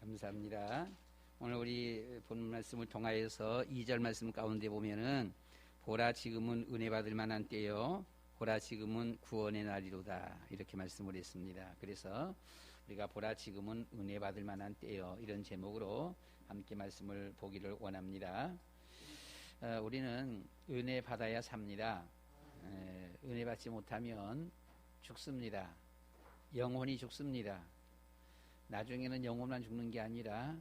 감사합니다. 오늘 우리 본 말씀을 통하여서 2절 말씀 가운데 보면은 보라 지금은 은혜 받을 만한 때요 보라 지금은 구원의 날이로다 이렇게 말씀을 했습니다. 그래서 우리가 보라 지금은 은혜 받을 만한 때요 이런 제목으로 함께 말씀을 보기를 원합니다. 우리는 은혜 받아야 삽니다. 은혜 받지 못하면 죽습니다. 영혼이 죽습니다. 나중에는 영혼만 죽는 게 아니라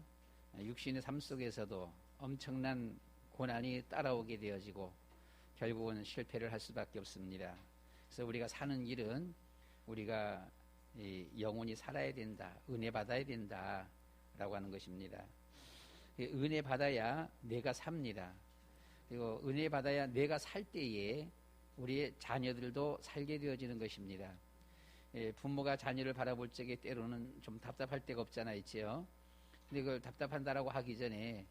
육신의 삶 속에서도 엄청난 고난이 따라오게 되어지고 결국은 실패를 할 수밖에 없습니다. 그래서 우리가 사는 길은 우리가 영혼이 살아야 된다, 은혜 받아야 된다 라고 하는 것입니다. 은혜 받아야 내가 삽니다. 그리고 은혜 받아야 내가 살 때에 우리의 자녀들도 살게 되어지는 것입니다. 부모가 자녀를 바라볼 적에 때로는 좀 답답할 때가 없잖아 있지요. 근데 그걸 답답한다라고 하기 전에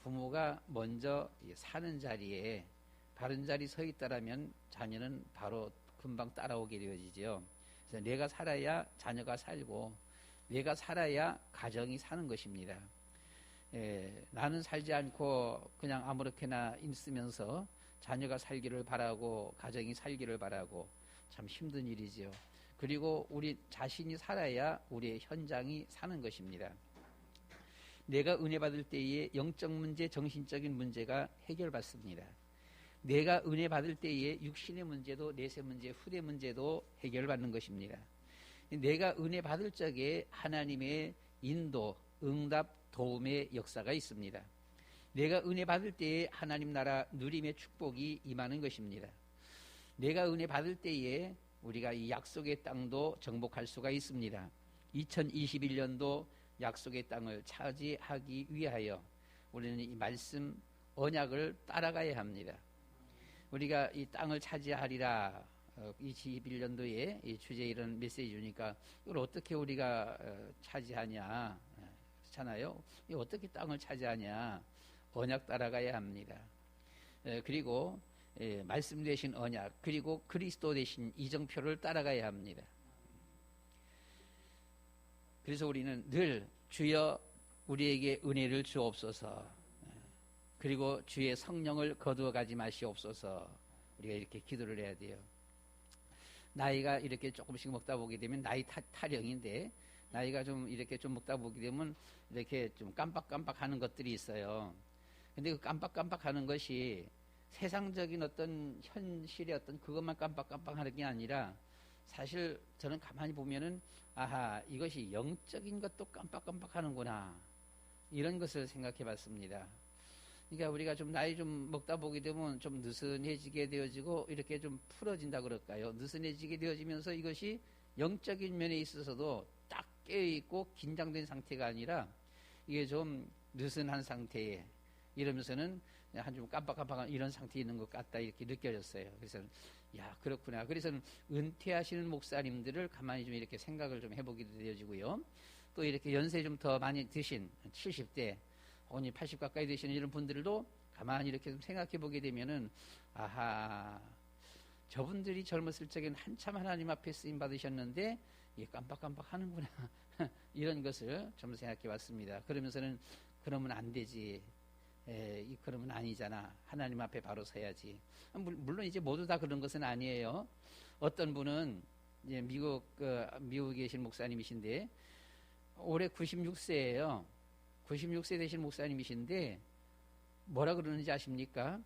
부모가 먼저 사는 자리에 바른 자리 서 있다라면 자녀는 바로 금방 따라오게 되어지죠. 그래서 내가 살아야 자녀가 살고 내가 살아야 가정이 사는 것입니다. 나는 살지 않고 그냥 아무렇게나 있으면서 자녀가 살기를 바라고 가정이 살기를 바라고 참 힘든 일이지요. 그리고 우리 자신이 살아야 우리의 현장이 사는 것입니다. 내가 은혜 받을 때에 영적 문제, 정신적인 문제가 해결받습니다. 내가 은혜 받을 때에 육신의 문제도, 내세 문제, 후대 문제도 해결받는 것입니다. 내가 은혜 받을 적에 하나님의 인도, 응답, 도움의 역사가 있습니다. 내가 은혜 받을 때에 하나님 나라 누림의 축복이 임하는 것입니다. 내가 은혜 받을 때에 우리가 이 약속의 땅도 정복할 수가 있습니다. 2021년도 약속의 땅을 차지하기 위하여 우리는 이 말씀 언약을 따라가야 합니다. 우리가 이 땅을 차지하리라 21년도에 이 주제 이런 메시지 주니까 이걸 어떻게 우리가 차지하냐 그렇잖아요. 이 어떻게 땅을 차지하냐 언약 따라가야 합니다. 그리고 말씀 되신 언약 그리고 그리스도 되신 이정표를 따라가야 합니다. 그래서 우리는 늘 주여 우리에게 은혜를 주옵소서 그리고 주의 성령을 거두어 가지 마시옵소서 우리가 이렇게 기도를 해야 돼요. 나이가 이렇게 조금씩 먹다 보게 되면 나이 타령인데 나이가 좀 이렇게 좀 먹다 보게 되면 이렇게 좀 깜빡깜빡 하는 것들이 있어요. 근데 그 깜빡깜빡 하는 것이 세상적인 어떤 현실의 어떤 그것만 깜빡깜빡 하는 게 아니라 사실 저는 가만히 보면은 아하 이것이 영적인 것도 깜빡깜빡 하는구나 이런 것을 생각해 봤습니다. 그러니까 우리가 좀 나이 좀 먹다 보게 되면 좀 느슨해지게 되어지고 이렇게 좀 풀어진다 그럴까요? 느슨해지게 되어지면서 이것이 영적인 면에 있어서도 딱 깨어있고 긴장된 상태가 아니라 이게 좀 느슨한 상태에 이러면서는 한 좀 깜빡깜빡한 이런 상태에 있는 것 같다 이렇게 느껴졌어요. 그래서 야 그렇구나. 그래서 은퇴하시는 목사님들을 가만히 좀 이렇게 생각을 좀 해보게 되어지고요. 또 이렇게 연세 좀 더 많이 드신 70대 혹은 80 가까이 되시는 이런 분들도 가만히 이렇게 좀 생각해 보게 되면은 아하 저분들이 젊었을 적에는 한참 하나님 앞에 쓰임 받으셨는데 이게 깜빡깜빡 하는구나 이런 것을 좀 생각해 봤습니다. 그러면서는 그러면 안 되지. 그러면 아니잖아. 하나님 앞에 바로 서야지. 물론 이제 모두 다 그런 것은 아니에요. 어떤 분은 이제 미국에 계신 목사님이신데 올해 96세예요. 96세 되신 목사님이신데 뭐라 그러는지 아십니까?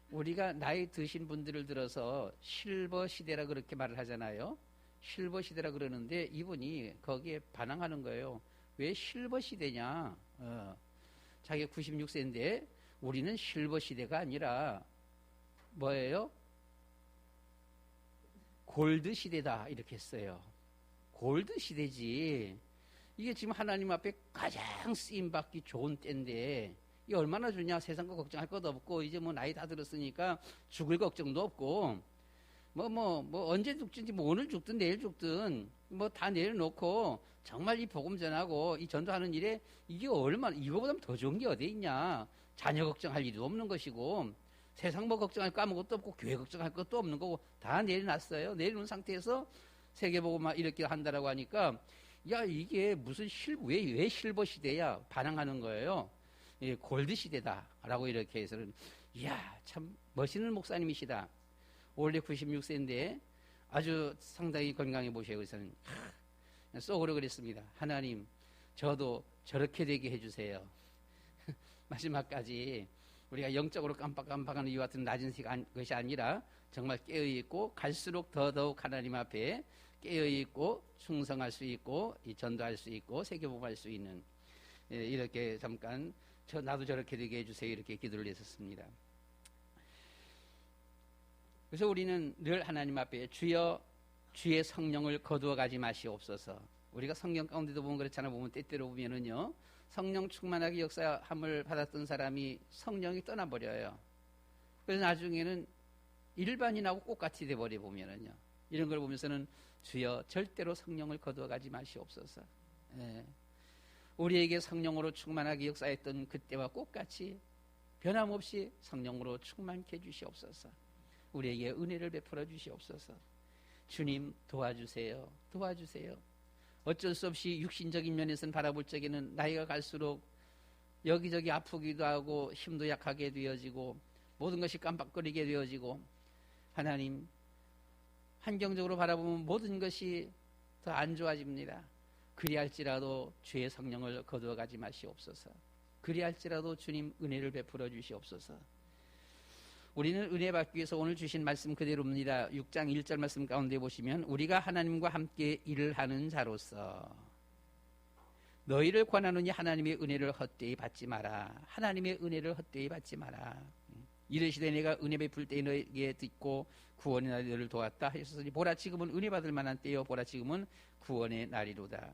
우리가 나이 드신 분들을 들어서 실버 시대라 그렇게 말을 하잖아요. 실버 시대라 그러는데 이분이 거기에 반항하는 거예요. 왜 실버 시대냐? 자기가 96세인데 우리는 실버 시대가 아니라 뭐예요? 골드 시대다 이렇게 했어요. 골드 시대지. 이게 지금 하나님 앞에 가장 쓰임받기 좋은 때인데 이게 얼마나 좋냐. 세상 거 걱정할 것도 없고 이제 뭐 나이 다 들었으니까 죽을 걱정도 없고 언제 죽든지 오늘 죽든 내일 죽든 다 내려놓고 정말 이 복음 전하고 이 전도하는 일에 이게 얼마나 이거보다 더 좋은 게 어디 있냐. 자녀 걱정할 일도 없는 것이고 세상 뭐 걱정할 거 아무것도 없고 교회 걱정할 것도 없는 거고 다 내려놨어요. 내려놓은 상태에서 세계복음 이렇게 한다라고 하니까 야, 이게 무슨 왜 실버 시대야? 반항하는 거예요. 예, 골드 시대다라고 이렇게 해서는, 이야, 참 멋있는 목사님이시다. 원래 96세인데 아주 상당히 건강해 보셔요. 그래서는 속으로 그랬습니다. 하나님, 저도 저렇게 되게 해주세요. 마지막까지 우리가 영적으로 깜빡깜빡하는 이와 같은 낮은 것이 아니라 정말 깨어있고 갈수록 더더욱 하나님 앞에 깨어있고 충성할 수 있고 전도할 수 있고 세계복음할 수 있는, 이렇게 잠깐 나도 저렇게 되게 해주세요, 이렇게 기도를 했었습니다. 그래서 우리는 늘 하나님 앞에 주여 주의 성령을 거두어 가지 마시옵소서. 우리가 성경 가운데도 보면 그렇잖아. 보면 때때로 보면은요, 성령 충만하게 역사함을 받았던 사람이 성령이 떠나버려요. 그래서 나중에는 일반인하고 똑같이 돼버려. 보면은요, 이런 걸 보면서는 주여 절대로 성령을 거두어 가지 마시옵소서. 예. 우리에게 성령으로 충만하게 역사했던 그때와 똑같이 변함없이 성령으로 충만케 해주시옵소서. 우리에게 은혜를 베풀어 주시옵소서. 주님, 도와주세요. 도와주세요. 어쩔 수 없이 육신적인 면에서는 바라볼 적에는 나이가 갈수록 여기저기 아프기도 하고 힘도 약하게 되어지고 모든 것이 깜빡거리게 되어지고, 하나님, 환경적으로 바라보면 모든 것이 더 안 좋아집니다. 그리할지라도 주의 성령을 거두어 가지 마시옵소서. 그리할지라도 주님 은혜를 베풀어 주시옵소서. 우리는 은혜 받기 위해서 오늘 주신 말씀 그대로입니다. 6장 1절 말씀 가운데 보시면, 우리가 하나님과 함께 일을 하는 자로서 너희를 권하노니 하나님의 은혜를 헛되이 받지 마라. 하나님의 은혜를 헛되이 받지 마라. 이르시되 내가 은혜 베풀 때에 너에게 듣고 구원의 날이 너를 도왔다 하셨으니 보라 지금은 은혜 받을 만한 때요 보라 지금은 구원의 날이로다.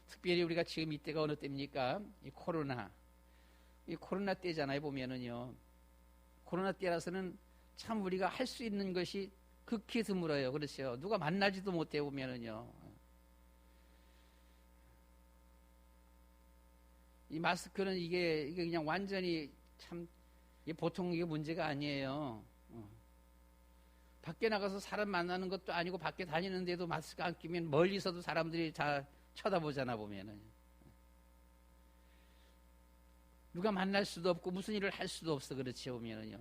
특별히 우리가 지금 이때가 어느 때입니까? 이 코로나 때잖아요. 보면은요, 코로나 때라서는 참 우리가 할 수 있는 것이 극히 드물어요. 그렇죠? 누가 만나지도 못해. 보면은요, 이 마스크는 이게 그냥 완전히 참 보통 이게 문제가 아니에요. 밖에 나가서 사람 만나는 것도 아니고 밖에 다니는데도 마스크 안 끼면 멀리서도 사람들이 다 쳐다보잖아. 보면은 누가 만날 수도 없고 무슨 일을 할 수도 없어. 그렇지. 보면은요,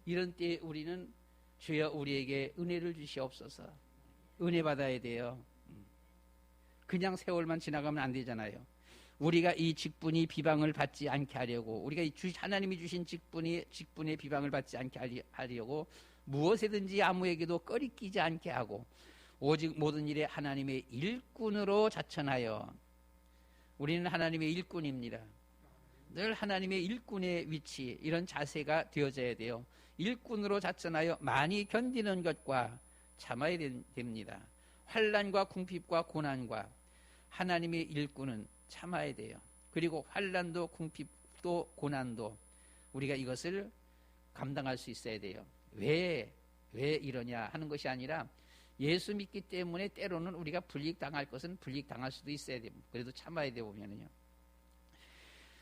이런 때에 우리는 주여 우리에게 은혜를 주시옵소서. 은혜 받아야 돼요. 그냥 세월만 지나가면 안 되잖아요. 우리가 이 직분이 비방을 받지 않게 하려고, 우리가 하나님이 주신 직분의 비방을 받지 않게 하려고 무엇에든지 아무에게도 꺼리끼지 않게 하고 오직 모든 일에 하나님의 일꾼으로 자천하여, 우리는 하나님의 일꾼입니다. 늘 하나님의 일꾼의 위치, 이런 자세가 되어져야 돼요. 일꾼으로 자천하여 많이 견디는 것과 참아야 됩니다. 환난과 궁핍과 고난과 하나님의 일꾼은 참아야 돼요. 그리고 환난도 궁핍도 고난도 우리가 이것을 감당할 수 있어야 돼요. 왜 이러냐 하는 것이 아니라 예수 믿기 때문에 때로는 우리가 불이익당할 것은 불이익당할 수도 있어야 돼요. 그래도 참아야 돼. 보면은요,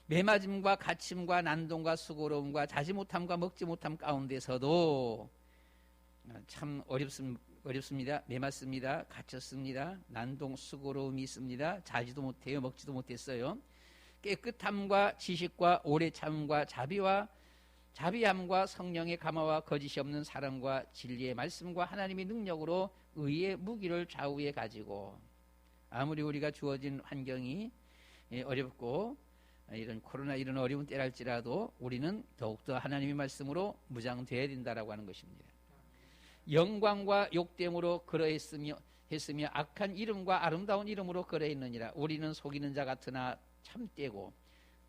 매맞음과 갇힘과 난동과 수고로움과 자지 못함과 먹지 못함 가운데서도 참 어렵습니다. 매맞습니다. 갇혔습니다. 난동 수고로움이 있습니다. 자지도 못해요. 먹지도 못했어요. 깨끗함과 지식과 오래 참음과 자비함과 성령의 감화와 거짓이 없는 사랑과 진리의 말씀과 하나님의 능력으로 의의 무기를 좌우에 가지고, 아무리 우리가 주어진 환경이 어렵고 이런 코로나 이런 어려운 때랄지라도 우리는 더욱더 하나님의 말씀으로 무장되어야 된다라고 하는 것입니다. 영광과 욕됨으로 그러했으며 악한 이름과 아름다운 이름으로 그러했느니라. 우리는 속이는 자 같으나 참되고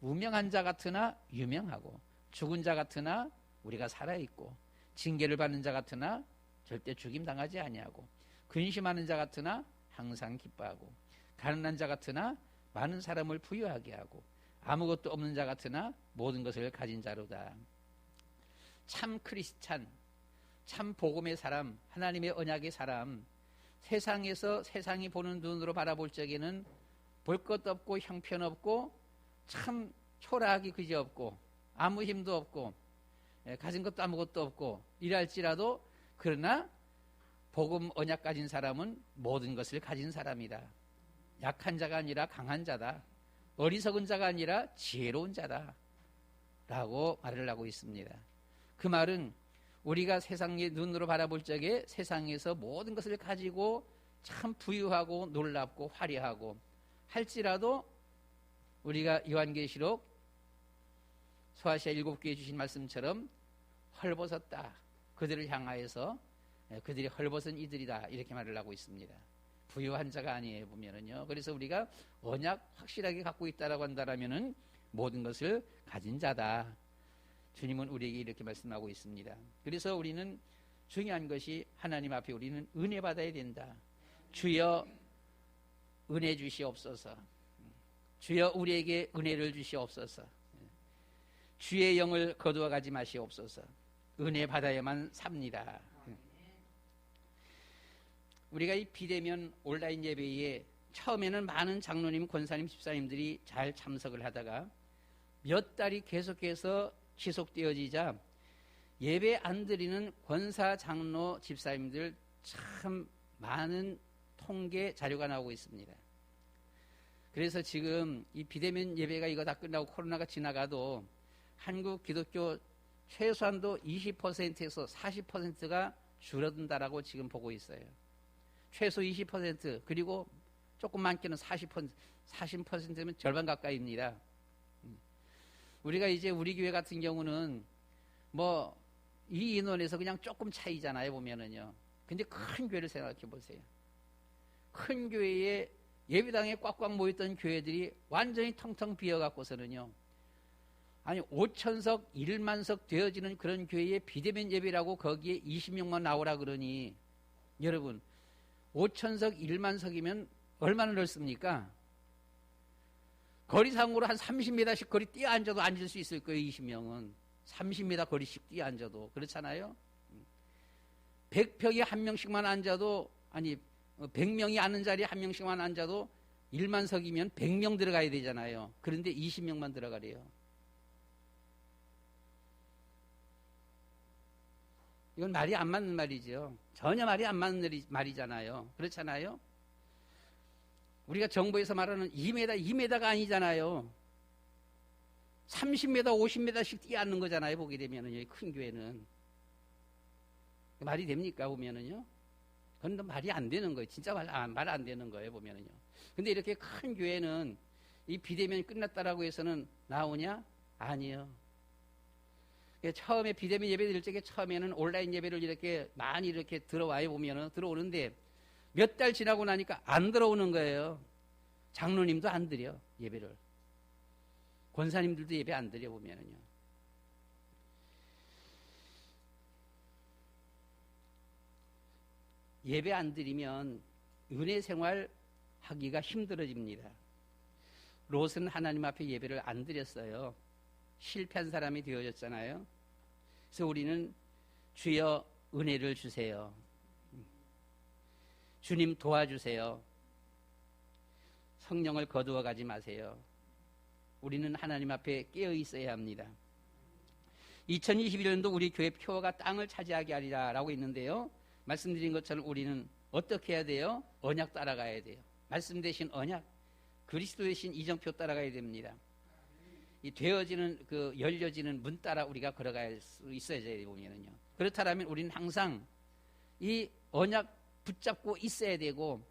무명한 자 같으나 유명하고 죽은 자 같으나 우리가 살아있고 징계를 받는 자 같으나 절대 죽임당하지 아니하고 근심하는 자 같으나 항상 기뻐하고 가난한 자 같으나 많은 사람을 부유하게 하고 아무것도 없는 자 같으나 모든 것을 가진 자로다. 참 크리스찬, 참 복음의 사람, 하나님의 언약의 사람, 세상에서 세상이 보는 눈으로 바라볼 적에는 볼 것도 없고 형편없고 참 초라하기 그지없고 아무 힘도 없고 가진 것도 아무것도 없고 이랄지라도, 그러나 복음 언약 가진 사람은 모든 것을 가진 사람이다. 약한 자가 아니라 강한 자다. 어리석은 자가 아니라 지혜로운 자다. 라고 말을 하고 있습니다. 그 말은 우리가 세상의 눈으로 바라볼 적에 세상에서 모든 것을 가지고 참 부유하고 놀랍고 화려하고 할지라도 우리가 요한계시록 소아시아 7교에 주신 말씀처럼 헐벗었다. 그들을 향하여서 그들이 헐벗은 이들이다. 이렇게 말을 하고 있습니다. 부유한 자가 아니에요, 보면은요. 그래서 우리가 언약 확실하게 갖고 있다라고 한다라면은 모든 것을 가진 자다. 주님은 우리에게 이렇게 말씀하고 있습니다. 그래서 우리는 중요한 것이 하나님 앞에 우리는 은혜 받아야 된다. 주여 은혜 주시옵소서. 주여 우리에게 은혜를 주시옵소서. 주의 영을 거두어 가지 마시옵소서. 은혜 받아야만 삽니다. 우리가 이 비대면 온라인 예배에 처음에는 많은 장로님, 권사님, 집사님들이 잘 참석을 하다가 몇 달이 계속해서 지속되어지자 예배 안 드리는 권사, 장로, 집사님들 참 많은 통계 자료가 나오고 있습니다. 그래서 지금 이 비대면 예배가 이거 다 끝나고 코로나가 지나가도 한국 기독교 최소한도 20%에서 40%가 줄어든다라고 지금 보고 있어요. 최소 20% 그리고 조금 많게는 40%면 절반 가까이입니다. 우리가 이제 우리 교회 같은 경우는 뭐 이 인원에서 그냥 조금 차이잖아요, 보면은요. 근데 큰 교회를 생각해 보세요. 큰 교회에 예배당에 꽉꽉 모였던 교회들이 완전히 텅텅 비어갖고서는요. 아니 5천석, 1만석 되어지는 그런 교회에 비대면 예배라고 거기에 20명만 나오라 그러니 여러분 5천석, 1만석이면 얼마나 넓습니까? 거리상으로 한 30m씩 거리 뛰어 앉아도 앉을 수 있을 거예요. 20명은 30m 거리씩 뛰어 앉아도 그렇잖아요. 100평에 한 명씩만 앉아도 아니 100명이 앉는 자리에 한 명씩만 앉아도 1만석이면 100명 들어가야 되잖아요. 그런데 20명만 들어가래요. 이건 말이 안 맞는 말이죠. 전혀 말이 안 맞는 말이잖아요. 그렇잖아요. 우리가 정부에서 말하는 2m가 아니잖아요. 30m, 50m씩 뛰어앉는 거잖아요. 보게 되면은요. 큰 교회는. 말이 됩니까? 보면은요. 그건 말이 안 되는 거예요. 진짜 말 안 되는 거예요. 보면은요. 근데 이렇게 큰 교회는 이 비대면이 끝났다라고 해서는 나오냐? 아니요. 처음에 비대면 예배 드릴 적에 처음에는 온라인 예배를 이렇게 많이 이렇게 들어와요. 보면은 들어오는데 몇 달 지나고 나니까 안 들어오는 거예요. 장로님도 안 드려 예배를. 권사님들도 예배 안 드려 보면은요. 예배 안 드리면 은혜 생활 하기가 힘들어집니다. 롯은 하나님 앞에 예배를 안 드렸어요. 실패한 사람이 되어졌잖아요. 그래서 우리는 주여 은혜를 주세요. 주님 도와주세요. 성령을 거두어 가지 마세요. 우리는 하나님 앞에 깨어 있어야 합니다. 2021년도 우리 교회 표가 땅을 차지하게 하리라 라고 있는데요. 말씀드린 것처럼 우리는 어떻게 해야 돼요? 언약 따라가야 돼요. 말씀 대신 언약, 그리스도 대신 이정표 따라가야 됩니다. 이 되어지는 그 열려지는 문 따라 우리가 걸어갈 수 있어야 돼요. 보면은요. 그렇다면 우리는 항상 이 언약 붙잡고 있어야 되고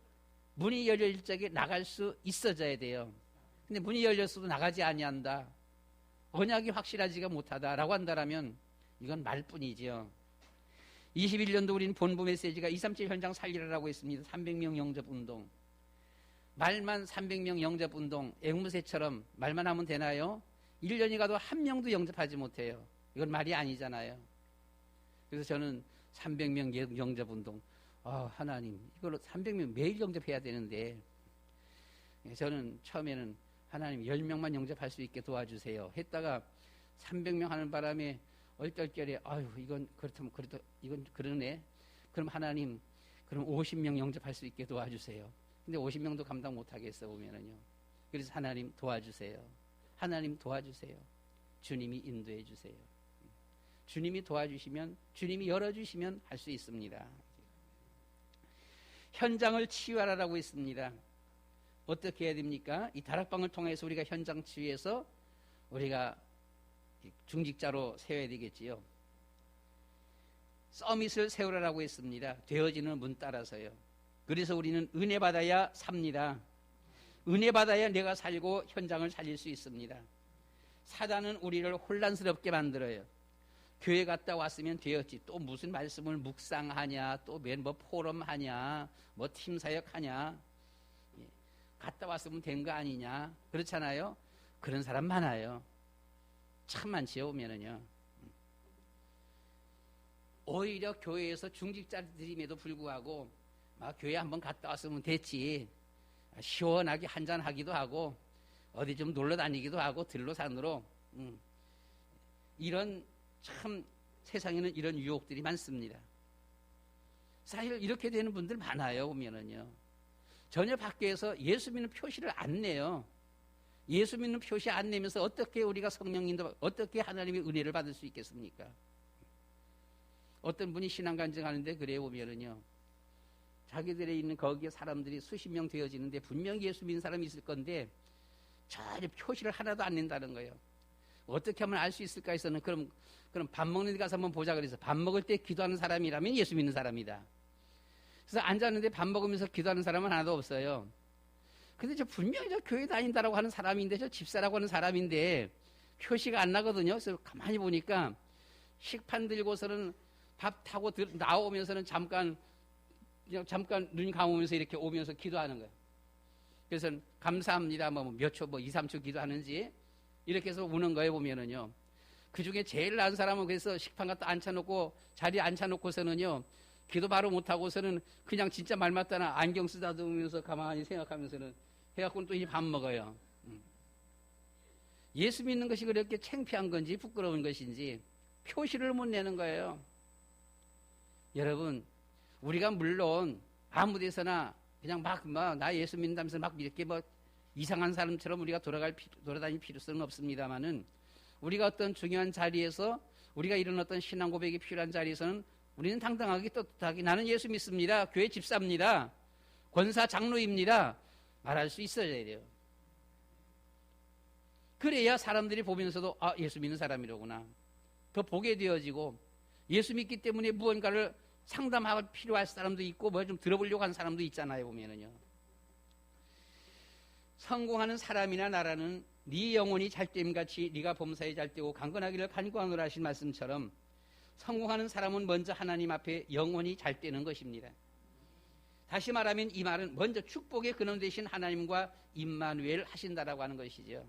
문이 열릴 적에 나갈 수 있어져야 돼요. 근데 문이 열렸어도 나가지 아니한다. 언약이 확실하지가 못하다라고 한다라면 이건 말뿐이죠. 21년도 우리는 본부 메시지가 237 현장 살리라라고 했습니다. 300명 영접 운동. 말만 300명 영접 운동, 앵무새처럼 말만 하면 되나요? 1년이 가도 한 명도 영접하지 못해요. 이건 말이 아니잖아요. 그래서 저는 300명 영접 운동, 하나님, 이걸로 300명 매일 영접해야 되는데, 저는 처음에는 하나님 10명만 영접할 수 있게 도와주세요. 했다가 300명 하는 바람에 얼떨결에, 이건 그렇다면 그래도 이건 그러네. 그럼 하나님, 그럼 50명 영접할 수 있게 도와주세요. 근데 50명도 감당 못하겠어 보면은요. 그래서 하나님 도와주세요. 하나님 도와주세요. 주님이 인도해 주세요. 주님이 도와주시면, 주님이 열어주시면 할 수 있습니다. 현장을 치유하라고 했습니다. 어떻게 해야 됩니까? 이 다락방을 통해서 우리가 현장 치유해서 우리가 중직자로 세워야 되겠지요. 서밋을 세우라고 했습니다. 되어지는 문 따라서요. 그래서 우리는 은혜 받아야 삽니다. 은혜 받아야 내가 살고 현장을 살릴 수 있습니다. 사단은 우리를 혼란스럽게 만들어요. 교회 갔다 왔으면 되었지. 또 무슨 말씀을 묵상하냐, 또 뭐 포럼하냐, 뭐 팀사역하냐. 갔다 왔으면 된 거 아니냐. 그렇잖아요. 그런 사람 많아요. 참 많지요, 오면은요. 오히려 교회에서 중직자들임에도 불구하고 막 교회 한번 갔다 왔으면 됐지. 시원하게 한잔하기도 하고 어디 좀 놀러 다니기도 하고 들로산으로 이런 참 세상에는 이런 유혹들이 많습니다. 사실 이렇게 되는 분들 많아요. 보면은요. 전혀 밖에서 예수 믿는 표시를 안 내요. 예수 믿는 표시 안 내면서 어떻게 우리가 성령님도 어떻게 하나님의 은혜를 받을 수 있겠습니까? 어떤 분이 신앙 간증하는데 그래 보면은요. 자기들에 있는 거기에 사람들이 수십 명 되어지는데 분명히 예수 믿는 사람이 있을 건데 전혀 표시를 하나도 안 낸다는 거예요. 어떻게 하면 알 수 있을까 해서는 그럼 밥 먹는 데 가서 한번 보자 그래서 밥 먹을 때 기도하는 사람이라면 예수 믿는 사람이다. 그래서 앉았는데 밥 먹으면서 기도하는 사람은 하나도 없어요. 근데 저 분명히 저 교회 다닌다라고 하는 사람인데 저 집사라고 하는 사람인데 표시가 안 나거든요. 그래서 가만히 보니까 식판 들고서는 밥 타고 나오면서는 잠깐 눈 감으면서 이렇게 오면서 기도하는 거예요. 그래서 감사합니다. 몇 초, 2, 3초 기도하는지 이렇게 해서 우는 거예요. 보면은요. 그 중에 제일 나은 사람은 그래서 식판 갖다 앉혀놓고 자리에 앉혀놓고서는요. 기도 바로 못하고서는 그냥 진짜 말 맞다나 안경 쓰다듬으면서 가만히 생각하면서는 해갖고는 또 이제 밥 먹어요. 예수 믿는 것이 그렇게 창피한 건지 부끄러운 것인지 표시를 못 내는 거예요. 여러분, 우리가 물론 아무 데서나 그냥 나 예수 믿는다면서 막 이렇게 이상한 사람처럼 우리가 돌아다닐 필요성은 없습니다만은 우리가 어떤 중요한 자리에서 우리가 이런 어떤 신앙 고백이 필요한 자리에서는 우리는 당당하게 떳떳하게 나는 예수 믿습니다. 교회 집사입니다. 권사 장로입니다. 말할 수 있어야 돼요. 그래야 사람들이 보면서도 예수 믿는 사람이로구나. 더 보게 되어지고 예수 믿기 때문에 무언가를 상담할 필요할 사람도 있고 좀 들어보려고 하는 사람도 있잖아요. 보면은요. 성공하는 사람이나 나라는 네 영혼이 잘됨같이 네가 범사에 잘되고 강건하기를 간구하노라 하신 말씀처럼 성공하는 사람은 먼저 하나님 앞에 영혼이 잘되는 것입니다. 다시 말하면 이 말은 먼저 축복의 근원 되신 하나님과 임마누엘 하신다라고 하는 것이죠.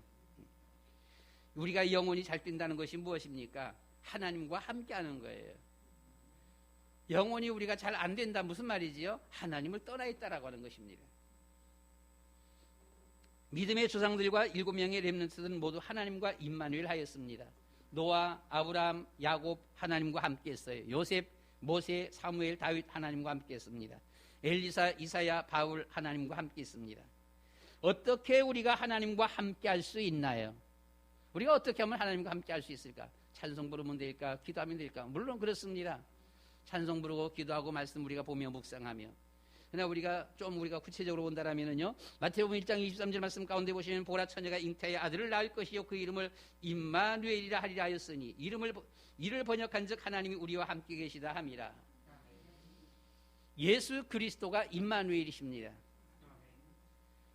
우리가 영혼이 잘된다는 것이 무엇입니까? 하나님과 함께하는 거예요. 영혼이 우리가 잘 안 된다 무슨 말이지요? 하나님을 떠나 있다라고 하는 것입니다. 믿음의 조상들과 7명의 렘넌트들은 모두 하나님과 임마누엘 하였습니다. 노아, 아브라함, 야곱 하나님과 함께 했어요. 요셉, 모세, 사무엘, 다윗 하나님과 함께 했습니다. 엘리사, 이사야, 바울 하나님과 함께 했습니다. 어떻게 우리가 하나님과 함께 할 수 있나요? 우리가 어떻게 하면 하나님과 함께 할 수 있을까? 찬송 부르면 될까? 기도하면 될까? 물론 그렇습니다. 찬송 부르고 기도하고 말씀 우리가 보며 묵상하며. 그러나 우리가 구체적으로 본다라면은요. 마태복음 1장 23절 말씀 가운데 보시면 보라 처녀가 잉태의 아들을 낳을 것이요 그 이름을 임마누엘이라 하리라 하였으니 이를 번역한즉 하나님이 우리와 함께 계시다 함이라. 예수 그리스도가 임마누엘이십니다.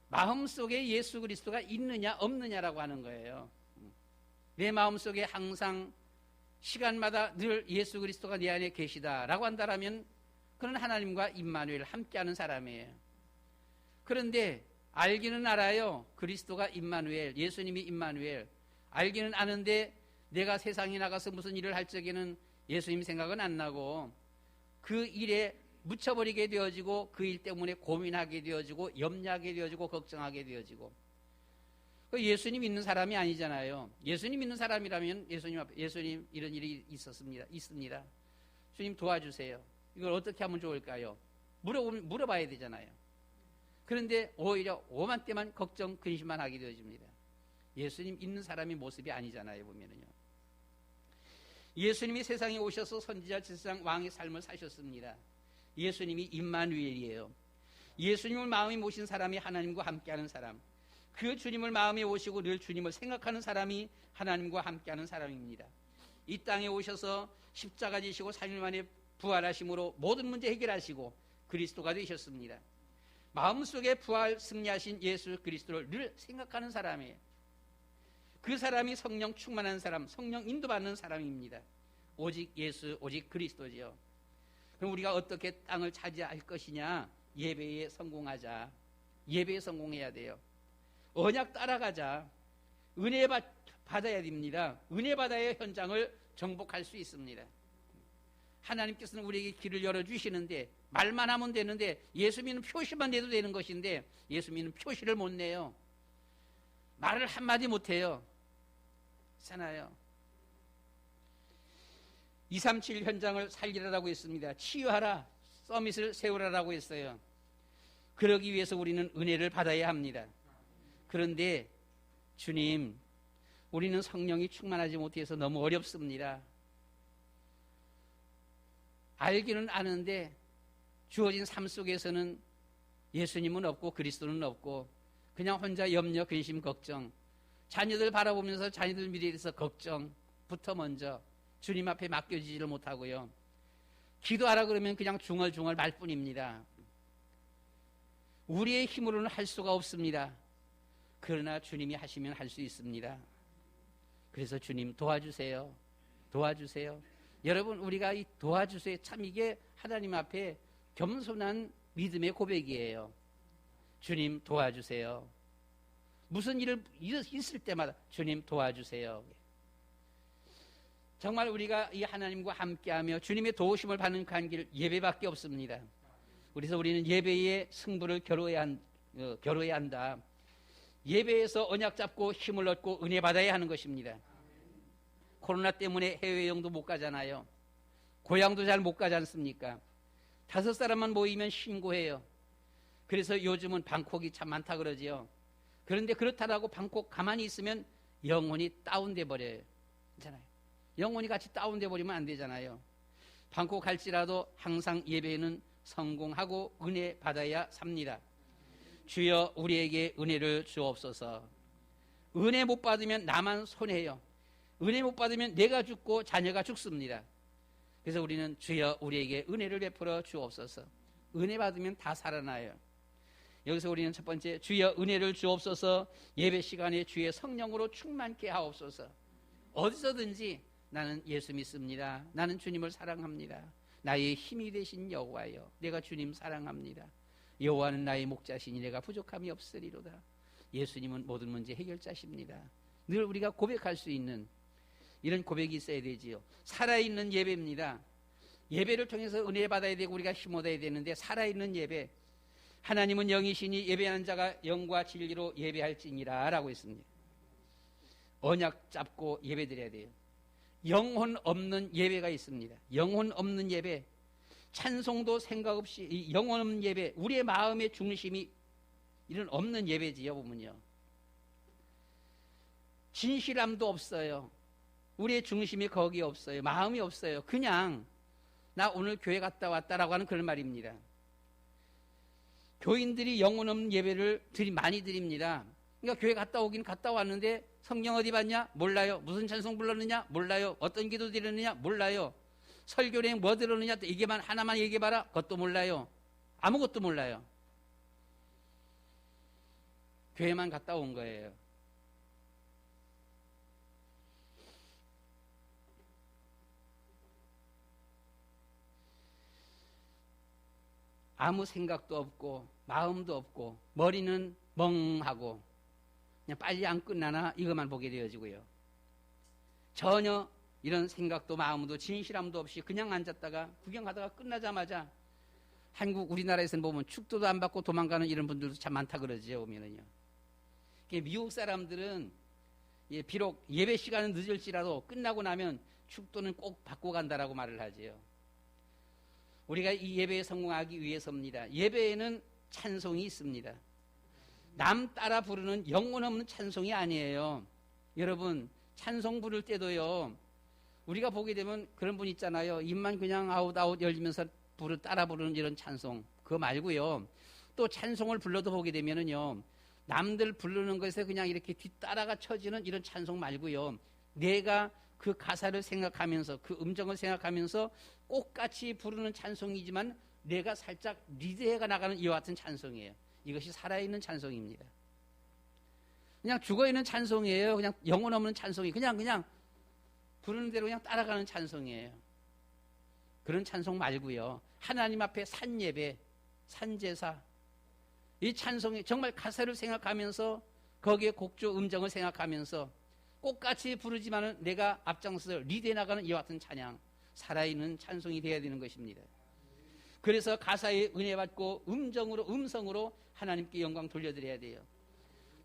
마음속에 예수 그리스도가 있느냐 없느냐라고 하는 거예요. 내 마음속에 항상 시간마다 늘 예수 그리스도가 내 안에 계시다라고 한다라면 그는 하나님과 임마누엘 함께하는 사람이에요. 그런데 알기는 알아요. 그리스도가 임마누엘, 예수님이 임마누엘. 알기는 아는데 내가 세상에 나가서 무슨 일을 할 적에는 예수님 생각은 안 나고 그 일에 묻혀버리게 되어지고 그 일 때문에 고민하게 되어지고 염려하게 되어지고 걱정하게 되어지고 예수님 믿는 사람이 아니잖아요. 예수님 믿는 사람이라면 예수님 이런 일이 있습니다. 주님 도와주세요. 이걸 어떻게 하면 좋을까요? 물어봐야 되잖아요. 그런데 오히려 오만 때만 걱정, 근심만 하게 되어집니다. 예수님 있는 사람의 모습이 아니잖아요. 보면은요. 예수님이 세상에 오셔서 선지자, 제사장, 왕의 삶을 사셨습니다. 예수님이 임마누엘이에요. 예수님을 마음에 모신 사람이 하나님과 함께하는 사람, 그 주님을 마음에 오시고 늘 주님을 생각하는 사람이 하나님과 함께하는 사람입니다. 이 땅에 오셔서 십자가 지시고 3일 만에 부활하심으로 모든 문제 해결하시고 그리스도가 되셨습니다. 마음속에 부활 승리하신 예수 그리스도를 늘 생각하는 사람이에요. 그 사람이 성령 충만한 사람, 성령 인도받는 사람입니다. 오직 예수, 오직 그리스도지요. 그럼 우리가 어떻게 땅을 차지할 것이냐? 예배에 성공하자. 예배에 성공해야 돼요. 언약 따라가자. 은혜 받아야 됩니다. 은혜 받아야 현장을 정복할 수 있습니다. 하나님께서는 우리에게 길을 열어주시는데 말만 하면 되는데 예수 믿는 표시만 내도 되는 것인데 예수 믿는 표시를 못 내요. 말을 한마디 못해요. 그렇잖아요. 237 현장을 살리라라고 했습니다. 치유하라, 서밋을 세우라라고 했어요. 그러기 위해서 우리는 은혜를 받아야 합니다. 그런데 주님, 우리는 성령이 충만하지 못해서 너무 어렵습니다. 알기는 아는데 주어진 삶 속에서는 예수님은 없고 그리스도는 없고 그냥 혼자 염려, 근심, 걱정, 자녀들 바라보면서 자녀들 미래에 대해서 걱정부터 먼저 주님 앞에 맡겨지지를 못하고요. 기도하라 그러면 그냥 중얼중얼 말뿐입니다. 우리의 힘으로는 할 수가 없습니다. 그러나 주님이 하시면 할 수 있습니다. 그래서 주님 도와주세요. 도와주세요. 여러분, 우리가 이 도와주세요, 참 이게 하나님 앞에 겸손한 믿음의 고백이에요. 주님 도와주세요. 무슨 일을 있을 때마다 주님 도와주세요. 정말 우리가 이 하나님과 함께하며 주님의 도우심을 받는 길 예배밖에 없습니다. 그래서 우리는 예배의 승부를 겨뤄야 한다. 예배에서 언약 잡고 힘을 얻고 은혜 받아야 하는 것입니다. 코로나 때문에 해외여행도 못 가잖아요. 고향도 잘 못 가지 않습니까? 5 사람만 모이면 신고해요. 그래서 요즘은 방콕이 참 많다 그러지요. 그런데 그렇다고 방콕 가만히 있으면 영혼이 다운돼 버려요. 괜찮아요. 영혼이 같이 다운돼 버리면 안 되잖아요. 방콕 갈지라도 항상 예배는 성공하고 은혜 받아야 삽니다. 주여 우리에게 은혜를 주옵소서. 은혜 못 받으면 나만 손해요. 은혜 못 받으면 내가 죽고 자녀가 죽습니다. 그래서 우리는 주여 우리에게 은혜를 베풀어 주옵소서. 은혜 받으면 다 살아나요. 여기서 우리는 첫 번째, 주여 은혜를 주옵소서. 예배 시간에 주의 성령으로 충만케 하옵소서. 어디서든지 나는 예수 믿습니다. 나는 주님을 사랑합니다. 나의 힘이 되신 여호와여, 내가 주님 사랑합니다. 여호와는 나의 목자시니 내가 부족함이 없으리로다. 예수님은 모든 문제 해결자십니다. 늘 우리가 고백할 수 있는 이런 고백이 있어야 되지요. 살아있는 예배입니다. 예배를 통해서 은혜 받아야 되고 우리가 힘 얻어야 되는데, 살아있는 예배, 하나님은 영이시니 예배하는 자가 영과 진리로 예배할지니라 라고 했습니다. 언약 잡고 예배 드려야 돼요. 영혼 없는 예배가 있습니다. 영혼 없는 예배, 찬송도 생각 없이, 이 영혼 없는 예배, 우리의 마음의 중심이 이런 없는 예배지요. 보면요, 진실함도 없어요. 우리의 중심이 거기 없어요. 마음이 없어요. 그냥 나 오늘 교회 갔다 왔다라고 하는 그런 말입니다. 교인들이 영혼 없는 예배를 많이 드립니다. 그러니까 교회 갔다 오긴 갔다 왔는데 성경 어디 봤냐? 몰라요. 무슨 찬송 불렀느냐? 몰라요. 어떤 기도 드렸느냐? 몰라요. 설교에 뭐 들었느냐? 이게만 하나만 얘기해봐라. 그것도 몰라요. 아무것도 몰라요. 교회만 갔다 온 거예요. 아무 생각도 없고 마음도 없고 머리는 멍하고 그냥 빨리 안 끝나나 이것만 보게 되어지고요. 전혀 이런 생각도 마음도 진실함도 없이 그냥 앉았다가 구경하다가 끝나자마자, 우리나라에서는 보면 축도도 안 받고 도망가는 이런 분들도 참 많다 그러죠. 보면은요. 미국 사람들은 비록 예배 시간은 늦을지라도 끝나고 나면 축도는 꼭 받고 간다라고 말을 하지요. 우리가 이 예배에 성공하기 위해서입니다. 예배에는 찬송이 있습니다. 남 따라 부르는 영혼 없는 찬송이 아니에요. 여러분, 찬송 부를 때도요, 우리가 보게 되면 그런 분 있잖아요. 입만 그냥 아웃 열리면서 따라 부르는 이런 찬송, 그거 말고요, 또 찬송을 불러도 보게 되면은요, 남들 부르는 것에 그냥 이렇게 뒤따라가 쳐지는 이런 찬송 말고요, 내가 그 가사를 생각하면서 그 음정을 생각하면서 똑같이 부르는 찬송이지만 내가 살짝 리드해가 나가는 이와 같은 찬송이에요. 이것이 살아있는 찬송입니다. 그냥 죽어있는 찬송이에요. 그냥 영혼 없는 찬송이 그냥 부르는 대로 그냥 따라가는 찬송이에요. 그런 찬송 말고요, 하나님 앞에 산예배, 산제사, 이 찬송이 정말 가사를 생각하면서 거기에 곡조 음정을 생각하면서 똑같이 부르지만은 내가 앞장서서 리드해 나가는 이와 같은 찬양, 살아있는 찬송이 되어야 되는 것입니다. 그래서 가사에 은혜 받고 음성으로 하나님께 영광 돌려드려야 돼요.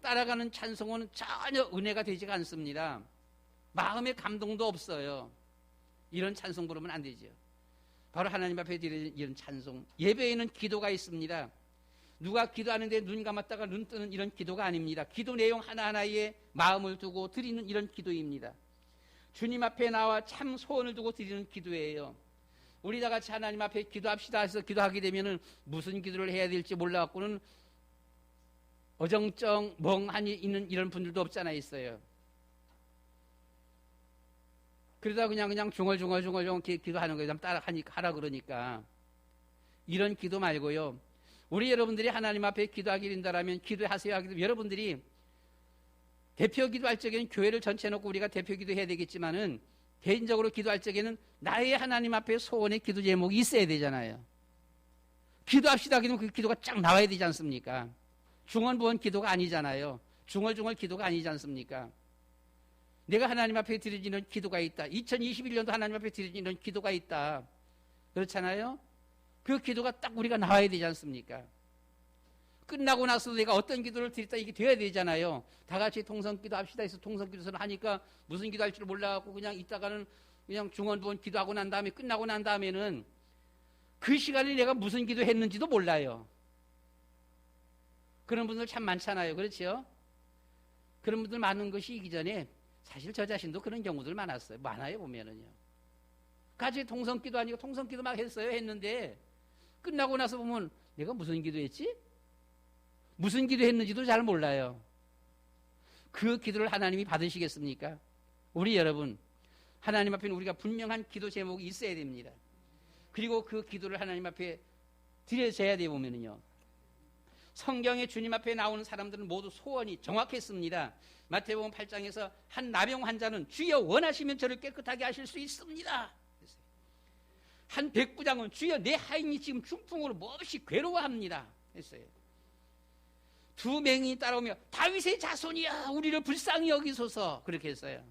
따라가는 찬송은 전혀 은혜가 되지가 않습니다. 마음의 감동도 없어요. 이런 찬송 부르면 안 되죠. 바로 하나님 앞에 드리는 이런 찬송, 예배에는 기도가 있습니다. 누가 기도하는데 눈 감았다가 눈 뜨는 이런 기도가 아닙니다. 기도 내용 하나하나에 마음을 두고 드리는 이런 기도입니다. 주님 앞에 나와 참 소원을 두고 드리는 기도예요. 우리 다 같이 하나님 앞에 기도합시다 해서 기도하게 되면은 무슨 기도를 해야 될지 몰라갖고는 어정쩡 멍하니 있는 이런 분들도 없잖아 있어요. 그러다 그냥 중얼중얼 기도하는 거예요. 따라 하라 그러니까. 이런 기도 말고요, 우리 여러분들이 하나님 앞에 기도하기 된다라면 기도하세요 하기도, 여러분들이 대표 기도할 적에는 교회를 전체 놓고 우리가 대표 기도해야 되겠지만은 개인적으로 기도할 적에는 나의 하나님 앞에 소원의 기도 제목이 있어야 되잖아요. 기도합시다 하기는 그 기도가 쫙 나와야 되지 않습니까? 중언부언 기도가 아니잖아요. 중얼중얼 기도가 아니지 않습니까? 내가 하나님 앞에 드려지는 기도가 있다. 2021년도 하나님 앞에 드려지는 기도가 있다. 그렇잖아요? 그 기도가 딱 우리가 나와야 되지 않습니까? 끝나고 나서도 내가 어떤 기도를 드렸다 이게 돼야 되잖아요. 다 같이 통성기도 합시다 해서 통성기도를 하니까 무슨 기도할 줄 몰라갖고 그냥 이따가는 그냥 중언부언 기도하고 난 다음에 끝나고 난 다음에는 그 시간에 내가 무슨 기도 했는지도 몰라요. 그런 분들 참 많잖아요. 그렇죠? 그런 분들 많은 것이 이기 전에 사실 저 자신도 그런 경우들 많았어요. 많아요 보면은요. 같이 통성기도 아니고 통성기도 막 했는데 끝나고 나서 보면 내가 무슨 기도했지? 무슨 기도했는지도 잘 몰라요. 그 기도를 하나님이 받으시겠습니까? 우리 여러분, 하나님 앞에는 우리가 분명한 기도 제목이 있어야 됩니다. 그리고 그 기도를 하나님 앞에 드려져야 돼 보면은요. 성경에 주님 앞에 나오는 사람들은 모두 소원이 정확했습니다. 마태복음 8장에서 한 나병 환자는 주여 원하시면 저를 깨끗하게 하실 수 있습니다. 한 백부장은 주여 내 하인이 지금 중풍으로 몹시 괴로워합니다 했어요. 두 명이 따라오며 다윗의 자손이야 우리를 불쌍히 여기소서 그렇게 했어요.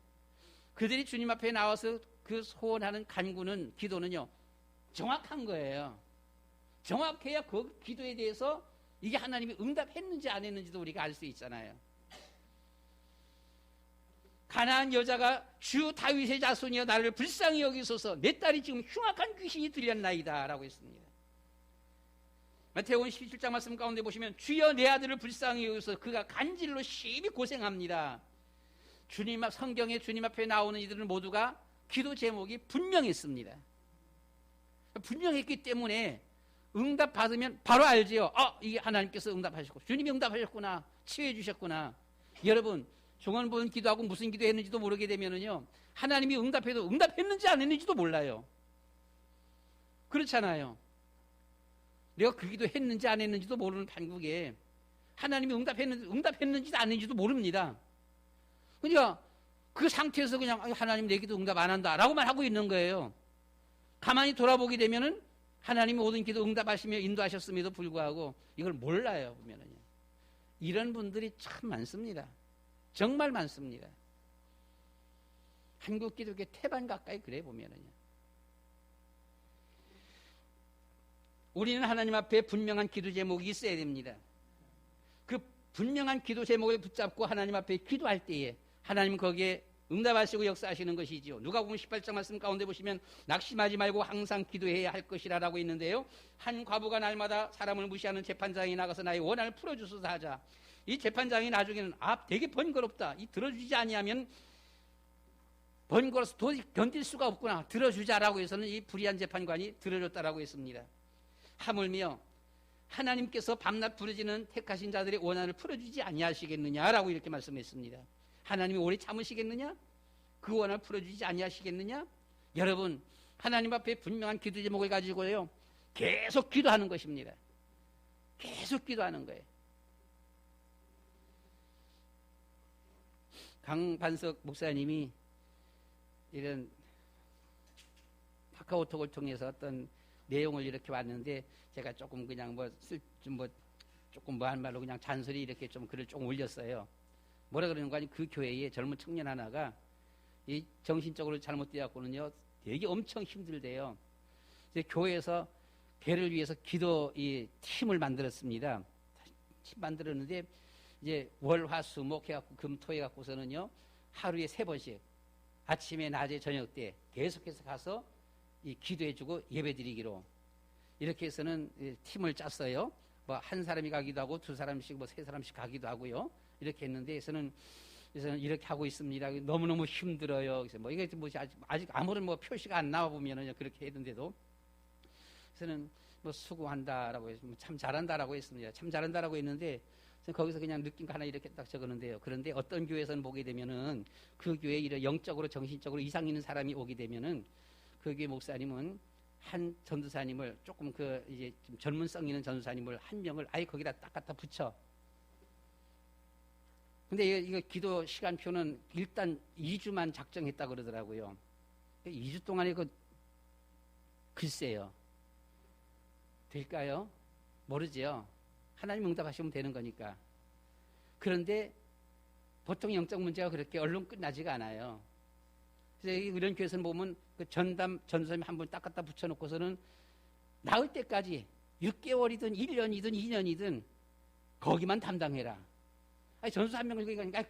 그들이 주님 앞에 나와서 그 소원하는 간구는, 기도는요 정확한 거예요. 정확해야 그 기도에 대해서 이게 하나님이 응답했는지 안 했는지도 우리가 알 수 있잖아요. 가나안 여자가 주 다윗의 자손이여 나를 불쌍히 여기소서 내 딸이 지금 흉악한 귀신이 들렸나이다 라고 했습니다. 마태복음 17장 말씀 가운데 보시면 주여 내 아들을 불쌍히 여기소서 그가 간질로 심히 고생합니다. 성경에 주님 앞에 나오는 이들은 모두가 기도 제목이 분명했습니다. 분명했기 때문에 응답 받으면 바로 알지요. 이게 하나님께서 응답하셨고 주님이 응답하셨구나, 치유해 주셨구나. 여러분 중언부언 기도하고 무슨 기도했는지도 모르게 되면은요 하나님이 응답해도 응답했는지 안 했는지도 몰라요. 그렇잖아요. 내가 그 기도 했는지 안 했는지도 모르는 판국에 하나님이 응답했는지도 안 했는지도 모릅니다. 그러니까 그 상태에서 그냥 하나님 내 기도 응답 안 한다라고만 하고 있는 거예요. 가만히 돌아보게 되면은 하나님이 모든 기도 응답하시며 인도하셨음에도 불구하고 이걸 몰라요 보면은요. 이런 분들이 참 많습니다. 정말 많습니다. 한국 기독교 태반 가까이 그래 보면은요. 우리는 하나님 앞에 분명한 기도 제목이 있어야 됩니다. 그 분명한 기도 제목을 붙잡고 하나님 앞에 기도할 때에 하나님은 거기에 응답하시고 역사하시는 것이지요. 누가복음 18장 말씀 가운데 보시면 낙심하지 말고 항상 기도해야 할 것이라 라고 있는데요. 한 과부가 날마다 사람을 무시하는 재판장에 나가서 나의 원한을 풀어주소서 하자. 이 재판장이 나중에는 되게 번거롭다. 이 들어주지 아니하면 번거로워서 도저히 견딜 수가 없구나. 들어주자라고 해서는 이 불의한 재판관이 들어줬다라고 했습니다. 하물며 하나님께서 밤낮 부르짖는 택하신 자들의 원한을 풀어주지 아니하시겠느냐라고 이렇게 말씀했습니다. 하나님이 오래 참으시겠느냐? 그 원한을 풀어주지 아니하시겠느냐? 여러분, 하나님 앞에 분명한 기도 제목을 가지고요, 계속 기도하는 것입니다. 계속 기도하는 거예요. 강반석 목사님이 이런 카카오톡을 통해서 어떤 내용을 이렇게 왔는데, 제가 조금 그냥 조금 한 말로 그냥 잔소리 이렇게 좀 글을 좀 올렸어요. 뭐라 그러는 거 아니, 그 교회에 젊은 청년 하나가 이 정신적으로 잘못되었고는요, 되게 엄청 힘들대요. 교회에서 걔를 위해서 기도 이 팀을 만들었습니다. 팀 만들었는데 이제 월, 화, 수, 목 해갖고 금, 토 해갖고서는요, 하루에 3번씩 아침에, 낮에, 저녁 때 계속해서 가서 이 기도해주고 예배드리기로 이렇게 해서는 팀을 짰어요. 뭐 한 사람이 가기도 하고 2사람씩 뭐 3사람씩 가기도 하고요. 이렇게 했는데 그래서는 이렇게 하고 있습니다. 너무너무 힘들어요. 그래서 뭐 이게 뭐 아직 아무런 뭐 표시가 안 나와 보면은 그렇게 했는데도 그래서는 뭐 수고한다라고 해서 참 잘한다라고 했습니다. 참 잘한다라고 했는데 거기서 그냥 느낀 거 하나 이렇게 딱 적었는데요. 그런데 어떤 교회에서는 보게 되면은 그 교회에 이런 영적으로 정신적으로 이상 있는 사람이 오게 되면은 그 교회 목사님은 한 전도사님을 조금 이제 좀 전문성 있는 전도사님을 한 명을 아예 거기다 딱 갖다 붙여. 근데 이거 기도 시간표는 일단 2주만 작정했다 그러더라고요. 2주 동안에 글쎄요. 될까요? 모르지요. 하나님 응답하시면 되는 거니까. 그런데 보통 영적 문제가 그렇게 얼른 끝나지가 않아요. 그래서 이런 교회에서는 보면 그 전도사님 한 분 딱 갖다 붙여놓고서는 나을 때까지 6개월이든 1년이든 2년이든 거기만 담당해라. 아니, 전도사 한 명을 그러니까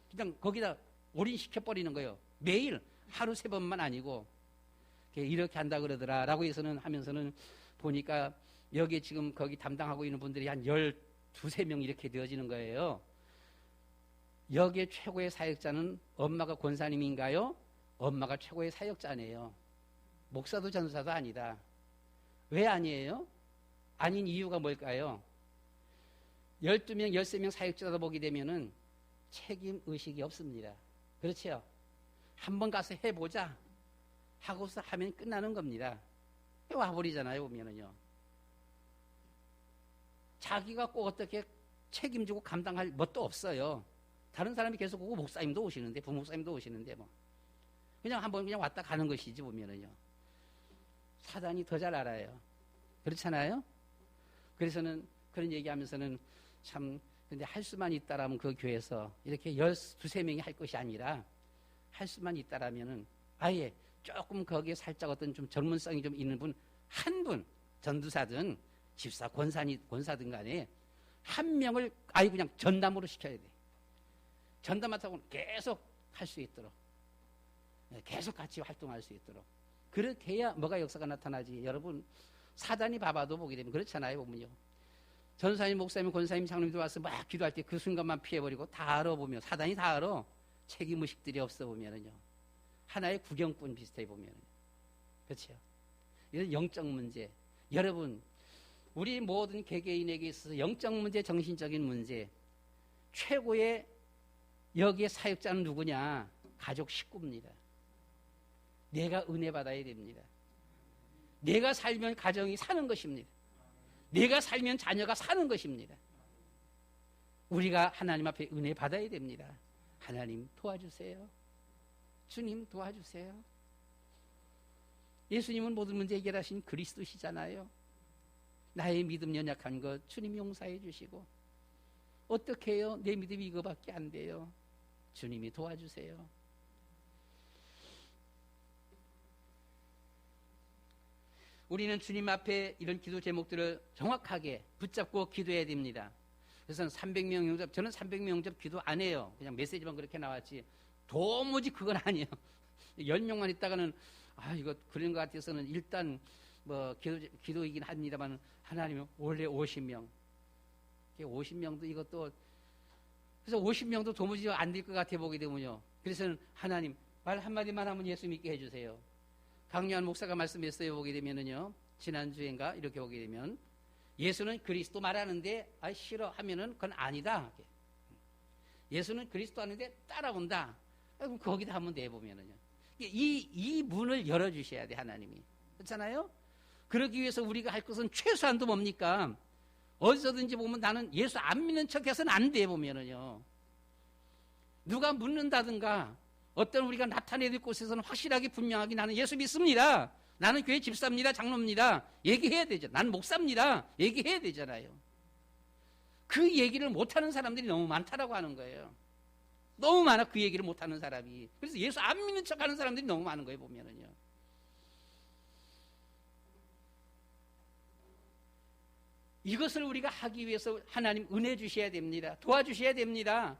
그냥 거기다 올인시켜버리는 거예요. 매일 하루 3번만 아니고 이렇게 한다 그러더라 라고 해서는 하면서는 보니까 여기 지금 거기 담당하고 있는 분들이 한 12~13명 이렇게 되어지는 거예요. 여기에 최고의 사역자는 엄마가 권사님인가요? 엄마가 최고의 사역자네요. 목사도 전도사도 아니다. 왜 아니에요? 아닌 이유가 뭘까요? 12명, 13명 사역자다 보게 되면은 책임의식이 없습니다. 그렇죠? 한번 가서 해보자 하고서 하면 끝나는 겁니다. 와버리잖아요, 보면은요. 자기가 꼭 어떻게 책임지고 감당할 것도 없어요. 다른 사람이 계속 오고 목사님도 오시는데, 부목사님도 오시는데 뭐. 그냥 한번 그냥 왔다 가는 것이지 보면은요. 사단이 더 잘 알아요. 그렇잖아요? 그래서는 그런 얘기하면서는 참 근데 할 수만 있다라면 그 교회에서 이렇게 12~13명이 할 것이 아니라 할 수만 있다라면은 아예 조금 거기에 살짝 어떤 좀 전문성이 좀 있는 분 한 분, 전도사든 집사, 권사든 간에 한 명을 아예 그냥 전담으로 시켜야 돼. 전담 맡아서 계속 할 수 있도록. 계속 같이 활동할 수 있도록. 그렇게 해야 뭐가 역사가 나타나지. 여러분, 사단이 봐봐도 보게 되면 그렇잖아요, 보면요. 전사님, 목사님, 권사님, 장로님들 와서 막 기도할 때 그 순간만 피해버리고 다 알아보면, 사단이 다 알아. 책임의식들이 없어 보면은요. 하나의 구경꾼 비슷해 보면은요. 그렇죠? 이런 영적 문제. 여러분, 우리 모든 개개인에게 있어서 영적 문제, 정신적인 문제, 최고의 여기에 사역자는 누구냐? 가족 식구입니다. 내가 은혜 받아야 됩니다. 내가 살면 가정이 사는 것입니다. 내가 살면 자녀가 사는 것입니다. 우리가 하나님 앞에 은혜 받아야 됩니다. 하나님 도와주세요. 주님 도와주세요. 예수님은 모든 문제 해결하신 그리스도시잖아요. 나의 믿음 연약한 것 주님 용서해 주시고, 어떻게 해요? 내 믿음이 이거밖에 안 돼요. 주님이 도와주세요. 우리는 주님 앞에 이런 기도 제목들을 정확하게 붙잡고 기도해야 됩니다. 그래서 300명 영접, 저는 300명 영접 기도 안 해요. 그냥 메시지만 그렇게 나왔지. 도무지 그건 아니에요. 10명만 있다가는 이거 그런 것 같아서는 일단 뭐 기도이긴 합니다만 하나님은 원래 50명. 50명도 이것도 그래서 50명도 도무지 안 될 것 같아 보게 되면요. 그래서 하나님 말 한마디만 하면 예수 믿게 해주세요. 강요한 목사가 말씀했어요. 보게 되면은요. 지난주엔가 이렇게 보게 되면 예수는 그리스도 말하는데 싫어 하면은 그건 아니다. 예수는 그리스도 하는데 따라온다. 그럼 거기다 한번 내보면은요. 이 문을 열어주셔야 돼, 하나님이. 그렇잖아요? 그러기 위해서 우리가 할 것은 최소한도 뭡니까? 어디서든지 보면 나는 예수 안 믿는 척 해서는 안 돼, 보면은요. 누가 묻는다든가 어떤 우리가 나타내야 될 곳에서는 확실하게 분명하게 나는 예수 믿습니다. 나는 교회 집사입니다. 장로입니다. 얘기해야 되죠. 나는 목사입니다. 얘기해야 되잖아요. 그 얘기를 못하는 사람들이 너무 많다라고 하는 거예요. 너무 많아, 그 얘기를 못하는 사람이. 그래서 예수 안 믿는 척하는 사람들이 너무 많은 거예요, 보면은요. 이것을 우리가 하기 위해서 하나님 은혜 주셔야 됩니다. 도와주셔야 됩니다.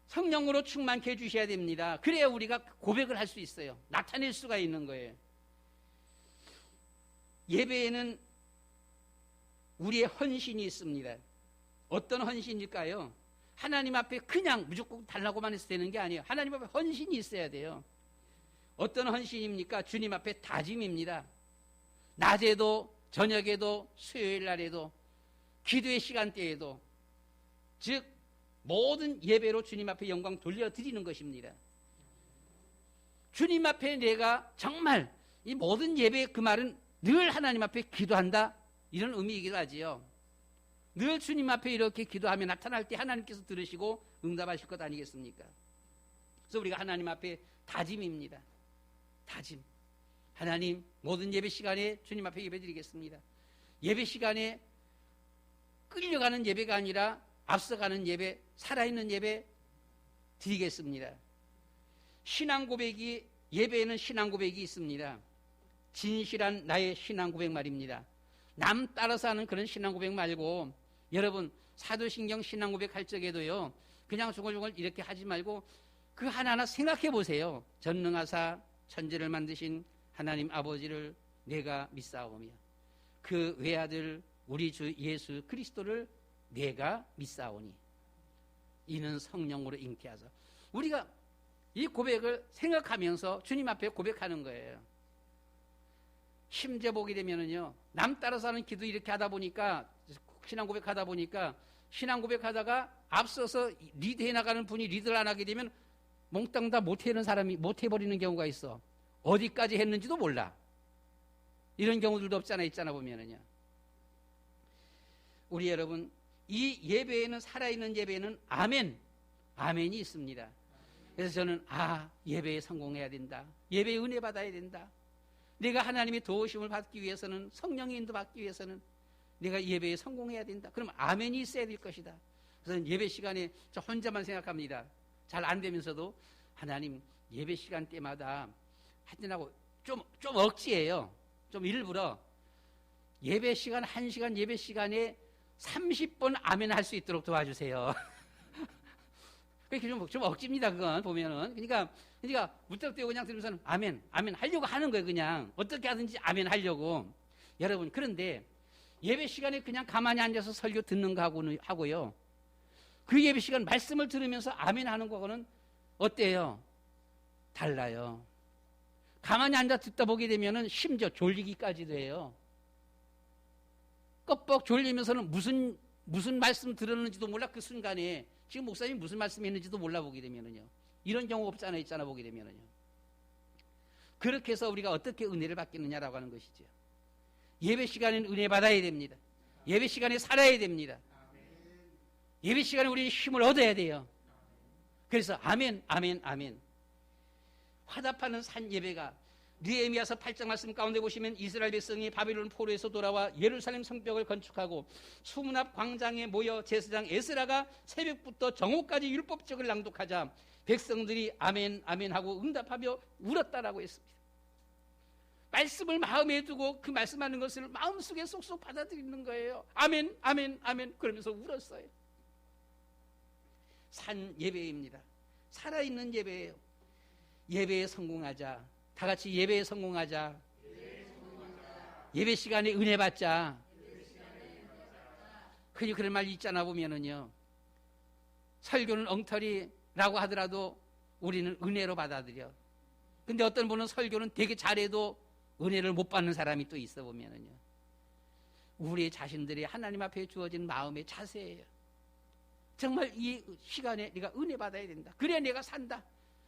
성령으로 충만케 해주셔야 됩니다. 그래야 우리가 고백을 할 수 있어요. 나타낼 수가 있는 거예요. 예배에는 우리의 헌신이 있습니다. 어떤 헌신일까요? 하나님 앞에 그냥 무조건 달라고만 해서 되는 게 아니에요. 하나님 앞에 헌신이 있어야 돼요. 어떤 헌신입니까? 주님 앞에 다짐입니다. 낮에도 저녁에도 수요일 날에도 기도의 시간대에도, 즉 모든 예배로 주님 앞에 영광 돌려드리는 것입니다. 주님 앞에 내가 정말 이 모든 예배, 그 말은 늘 하나님 앞에 기도한다, 이런 의미이기도 하지요. 늘 주님 앞에 이렇게 기도하며 나타날 때 하나님께서 들으시고 응답하실 것 아니겠습니까? 그래서 우리가 하나님 앞에 다짐입니다. 다짐. 하나님, 모든 예배 시간에 주님 앞에 예배드리겠습니다. 예배 시간에 끌려가는 예배가 아니라 앞서가는 예배, 살아있는 예배 드리겠습니다. 신앙 고백이, 예배에는 신앙 고백이 있습니다. 진실한 나의 신앙 고백 말입니다. 남 따라서 하는 그런 신앙 고백 말고, 여러분 사도신경 신앙 고백 할 적에도요, 그냥 중얼중얼 이렇게 하지 말고 그 하나하나 생각해 보세요. 전능하사 천지를 만드신 하나님 아버지를 내가 믿사오며 그 외아들 우리 주 예수 그리스도를 내가 믿사오니 이는 성령으로 잉태하사. 우리가 이 고백을 생각하면서 주님 앞에 고백하는 거예요. 심지어 보게 되면은요, 남 따라서 하는 기도 이렇게 하다 보니까, 신앙 고백하다 보니까, 신앙 고백하다가 앞서서 리드해 나가는 분이 리드를 안 하게 되면 몽땅 다 못해는 사람이 못해버리는 경우가 있어. 어디까지 했는지도 몰라. 이런 경우들도 있잖아 보면은요. 우리 여러분, 이 예배에는, 살아있는 예배에는 아멘이 있습니다. 그래서 저는 예배에 성공해야 된다. 예배에 은혜 받아야 된다. 내가 하나님의 도우심을 받기 위해서는, 성령의 인도 받기 위해서는 내가 예배에 성공해야 된다. 그럼 아멘이 있어야 될 것이다. 그래서 예배 시간에 저 혼자만 생각합니다. 잘 안 되면서도 하나님, 예배 시간 때마다 하여튼하고 좀 억지예요. 좀 일부러 예배 시간, 1시간 예배 시간에 30번 아멘 할 수 있도록 도와주세요. 그게 좀 억지입니다, 그건 보면은. 그러니까 무턱대고 그냥 들으면서는 아멘 하려고 하는 거예요, 그냥. 어떻게 하든지 아멘 하려고. 여러분, 그런데 예배 시간에 그냥 가만히 앉아서 설교 듣는 거 하고요. 그 예배 시간 말씀을 들으면서 아멘 하는 거는 어때요? 달라요. 가만히 앉아 듣다 보게 되면은 심지어 졸리기까지도 해요. 껍벅 졸리면서는 무슨 말씀 들었는지도 몰라. 그 순간에 지금 목사님이 무슨 말씀했는지도 몰라 보게 되면은요. 이런 경우 있잖아 보게 되면은요. 그렇게 해서 우리가 어떻게 은혜를 받겠느냐라고 하는 것이죠. 예배 시간에는 은혜 받아야 됩니다. 예배 시간에 살아야 됩니다. 예배 시간에 우리는 힘을 얻어야 돼요. 그래서 아멘. 화답하는 산 예배가, 느헤미야서 8장 말씀 가운데 보시면 이스라엘 백성이 바빌론 포로에서 돌아와 예루살렘 성벽을 건축하고 수문 앞 광장에 모여 제사장 에스라가 새벽부터 정오까지 율법책을 낭독하자 백성들이 아멘 하고 응답하며 울었다라고 했습니다. 말씀을 마음에 두고 그 말씀하는 것을 마음속에 쏙쏙 받아들이는 거예요. 아멘 그러면서 울었어요. 산 예배입니다. 살아있는 예배예요. 예배에 성공하자. 다 같이 예배에 성공하자. 예배 시간에 은혜 받자. 흔히 그런 말 있잖아 보면은요. 설교는 엉터리라고 하더라도 우리는 은혜로 받아들여. 근데 어떤 분은 설교는 되게 잘해도 은혜를 못 받는 사람이 또 있어 보면은요. 우리 자신들이 하나님 앞에 주어진 마음의 자세예요. 정말 이 시간에 내가 은혜 받아야 된다. 그래야 내가 산다.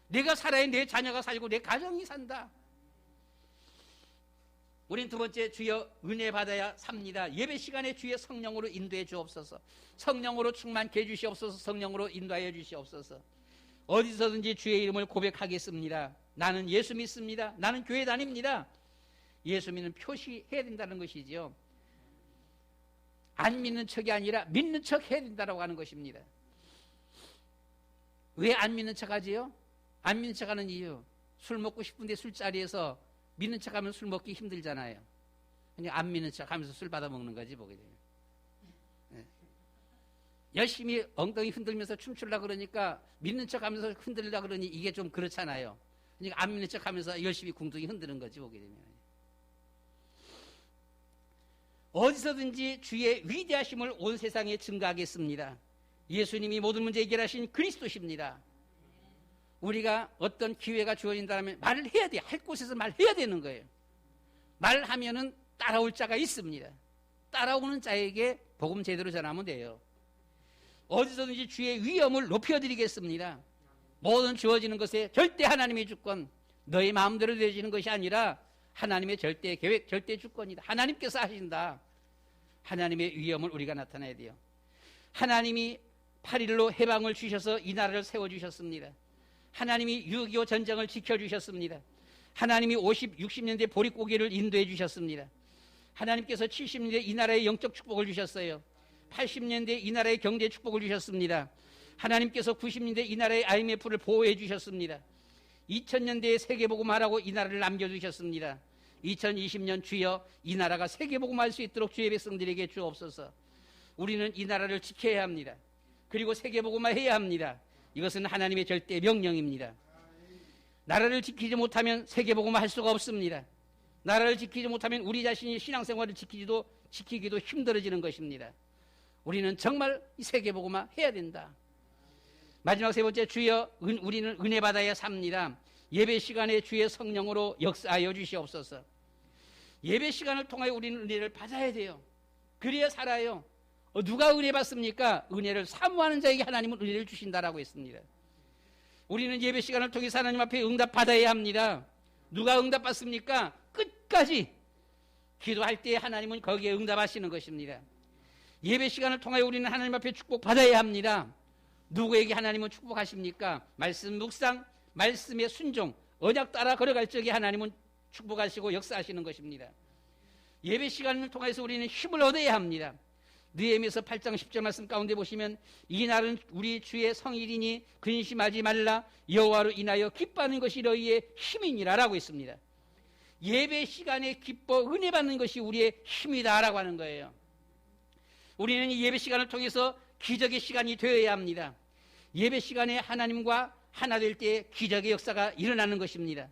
내가 살아야 내 자녀가 살고 내 가정이 산다. 우린 두 번째, 주여 은혜 받아야 삽니다. 예배 시간에 주의 성령으로 인도해 주옵소서. 성령으로 충만케 해 주시옵소서. 성령으로 인도하여 주시옵소서. 어디서든지 주의 이름을 고백하겠습니다. 나는 예수 믿습니다. 나는 교회 다닙니다. 예수 믿는 표시해야 된다는 것이지요. 안 믿는 척이 아니라 믿는 척 해야 된다고 하는 것입니다. 왜 안 믿는 척 하지요? 안 믿는 척 하는 이유, 술 먹고 싶은데 술자리에서 믿는 척 하면 술 먹기 힘들잖아요. 그냥 안 믿는 척 하면서 술 받아 먹는 거지, 보게 되면. 네. 열심히 엉덩이 흔들면서 춤추려고 그러니까 믿는 척 하면서 흔들려고 그러니 이게 좀 그렇잖아요. 그러니까 안 믿는 척 하면서 열심히 궁둥이 흔드는 거지, 보게 되면. 어디서든지 주의 위대하심을 온 세상에 증거하겠습니다. 예수님이 모든 문제 해결하신 그리스도십니다. 우리가 어떤 기회가 주어진다면 말을 해야 돼요. 할 곳에서 말해야 되는 거예요. 말하면은 따라올 자가 있습니다. 따라오는 자에게 복음 제대로 전하면 돼요. 어디서든지 주의 위엄을 높여드리겠습니다. 모든 주어지는 것에 절대 하나님의 주권, 너의 마음대로 되어지는 것이 아니라 하나님의 절대 계획, 절대 주권이다. 하나님께서 하신다. 하나님의 위엄을 우리가 나타내야 돼요. 하나님이 8.15 해방을 주셔서 이 나라를 세워주셨습니다. 하나님이 6.25 전쟁을 지켜주셨습니다. 하나님이 50, 60년대 보릿고개를 인도해 주셨습니다. 하나님께서 70년대 이 나라의 영적 축복을 주셨어요. 80년대 이 나라의 경제 축복을 주셨습니다. 하나님께서 90년대 이 나라의 IMF를 보호해 주셨습니다. 2000년대에 세계복음화라고 이 나라를 남겨주셨습니다. 2020년 주여 이 나라가 세계복음화할 수 있도록 주의 백성들에게 주옵소서. 우리는 이 나라를 지켜야 합니다. 그리고 세계복음화해야 합니다. 이것은 하나님의 절대 명령입니다. 나라를 지키지 못하면 세계복음화 할 수가 없습니다. 나라를 지키지 못하면 우리 자신이 신앙생활을 지키기도 힘들어지는 것입니다. 우리는 정말 이 세계복음화 해야 된다. 마지막 세 번째, 주여 우리는 은혜 받아야 삽니다. 예배 시간에 주의 성령으로 역사하여 주시옵소서. 예배 시간을 통하여 우리는 은혜를 받아야 돼요. 그래야 살아요. 누가 은혜 받습니까? 은혜를 사모하는 자에게 하나님은 은혜를 주신다라고 했습니다. 우리는 예배 시간을 통해서 하나님 앞에 응답 받아야 합니다. 누가 응답 받습니까? 끝까지 기도할 때 하나님은 거기에 응답하시는 것입니다. 예배 시간을 통하여 우리는 하나님 앞에 축복 받아야 합니다. 누구에게 하나님은 축복하십니까? 말씀 묵상, 말씀의 순종, 언약 따라 걸어갈 적에 하나님은 축복하시고 역사하시는 것입니다. 예배 시간을 통해서 우리는 힘을 얻어야 합니다. 느헤미야서 8장 10절 말씀 가운데 보시면 이 날은 우리 주의 성일이니 근심하지 말라 여호와로 인하여 기뻐하는 것이 너희의 힘이니라 라고 했습니다. 예배 시간에 기뻐 은혜 받는 것이 우리의 힘이다 라고 하는 거예요. 우리는 이 예배 시간을 통해서 기적의 시간이 되어야 합니다. 예배 시간에 하나님과 하나 될 때 기적의 역사가 일어나는 것입니다.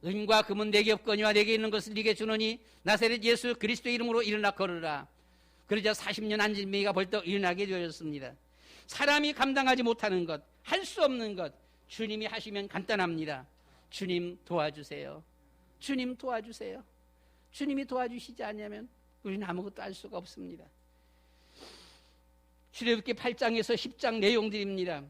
은과 금은 내게 없거니와 내게 있는 것을 네게 주노니 나사렛 예수 그리스도의 이름으로 일어나 걸으라. 그러자 40년 안진뱅이가 벌떡 일어나게 되었습니다. 사람이 감당하지 못하는 것, 할 수 없는 것, 주님이 하시면 간단합니다. 주님 도와주세요. 주님 도와주세요. 주님이 도와주시지 않으면 우리는 아무것도 할 수가 없습니다. 출애굽기 8장에서 10장 내용들입니다.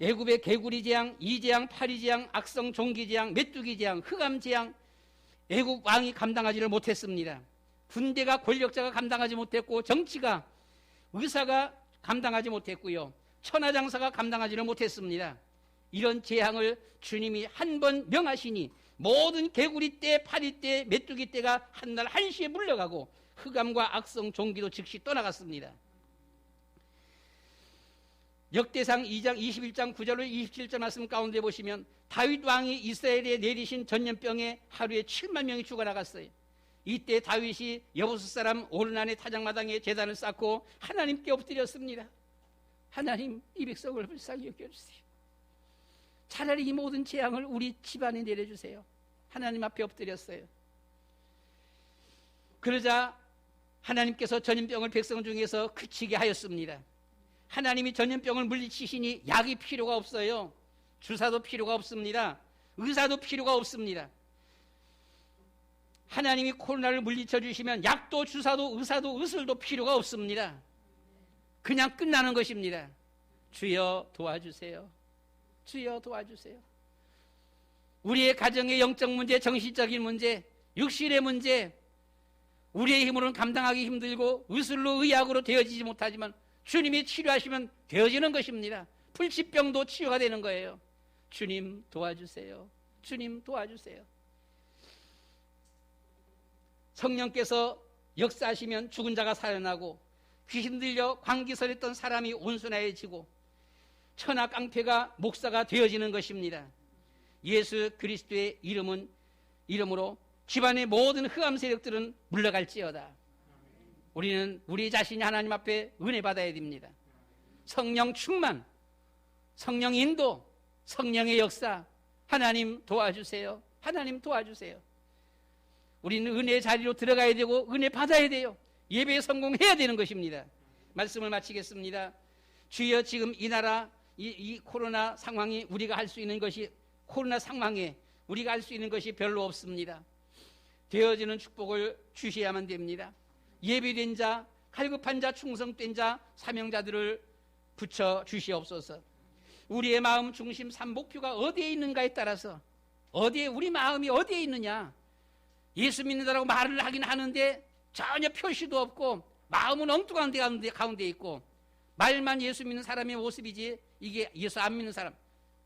애굽의 개구리 재앙, 이재앙, 파리 재앙, 악성 종기 재앙, 메뚜기 재앙, 흑암 재앙, 애굽 왕이 감당하지를 못했습니다. 군대가 권력자가 감당하지 못했고 정치가 의사가 감당하지 못했고요. 천하장사가 감당하지를 못했습니다. 이런 재앙을 주님이 한 번 명하시니 모든 개구리 떼, 파리 떼, 메뚜기 떼가 한날 한시에 물러가고 흑암과 악성 종기도 즉시 떠나갔습니다. 역대상 2장 21장 9절로 27절 말씀 가운데 보시면 다윗 왕이 이스라엘에 내리신 전염병에 하루에 7만 명이 죽어나갔어요. 이때 다윗이 여부스 사람 오르난의 타작마당에 제단을 쌓고 하나님께 엎드렸습니다. 하나님, 이 백성을 불쌍히 여겨주세요. 차라리 이 모든 재앙을 우리 집안에 내려주세요. 하나님 앞에 엎드렸어요. 그러자 하나님께서 전염병을 백성 중에서 그치게 하였습니다. 하나님이 전염병을 물리치시니 약이 필요가 없어요. 주사도 필요가 없습니다. 의사도 필요가 없습니다. 하나님이 코로나를 물리쳐 주시면 약도 주사도 의사도 의술도 필요가 없습니다. 그냥 끝나는 것입니다. 주여 도와주세요. 주여 도와주세요. 우리의 가정의 영적 문제, 정신적인 문제, 육신의 문제, 우리의 힘으로는 감당하기 힘들고 의술로 의학으로 되어지지 못하지만 주님이 치료하시면 되어지는 것입니다. 불치병도 치유가 되는 거예요. 주님 도와주세요. 주님 도와주세요. 성령께서 역사하시면 죽은 자가 살아나고 귀신 들려 광기설했던 사람이 온순해지고 천하 깡패가 목사가 되어지는 것입니다. 예수 그리스도의 이름으로 집안의 모든 흑암 세력들은 물러갈지어다. 우리는 우리 자신이 하나님 앞에 은혜 받아야 됩니다. 성령 충만, 성령 인도, 성령의 역사, 하나님 도와주세요. 하나님 도와주세요. 우리는 은혜의 자리로 들어가야 되고 은혜 받아야 돼요. 예배에 성공해야 되는 것입니다. 말씀을 마치겠습니다. 주여, 지금 이 나라 이 코로나 상황이 우리가 할 수 있는 것이, 코로나 상황에 우리가 할 수 있는 것이 별로 없습니다. 되어지는 축복을 주셔야만 됩니다. 예비된 자, 갈급한 자, 충성된 자, 사명자들을 붙여 주시옵소서. 우리의 마음 중심 삼목표가 어디에 있는가에 따라서, 우리 마음이 어디에 있느냐, 예수 믿는다라고 말을 하긴 하는데 전혀 표시도 없고 마음은 엉뚱한 데 가운데 있고, 말만 예수 믿는 사람의 모습이지 이게 예수 안 믿는 사람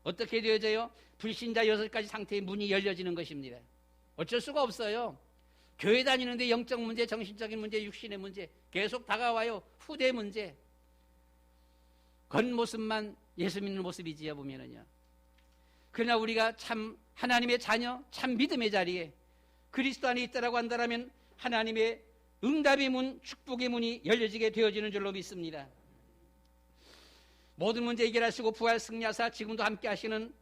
어떻게 되어져요? 불신자 6가지 상태의 문이 열려지는 것입니다. 어쩔 수가 없어요. 교회 다니는데 영적 문제, 정신적인 문제, 육신의 문제 계속 다가와요. 후대 문제. 겉모습만 예수 믿는 모습이지요, 보면은요. 그러나 우리가 참 하나님의 자녀, 참 믿음의 자리에 그리스도 안에 있다라고 한다면 하나님의 응답의 문, 축복의 문이 열려지게 되어지는 줄로 믿습니다. 모든 문제 해결하시고 부활 승리하사 지금도 함께 하시는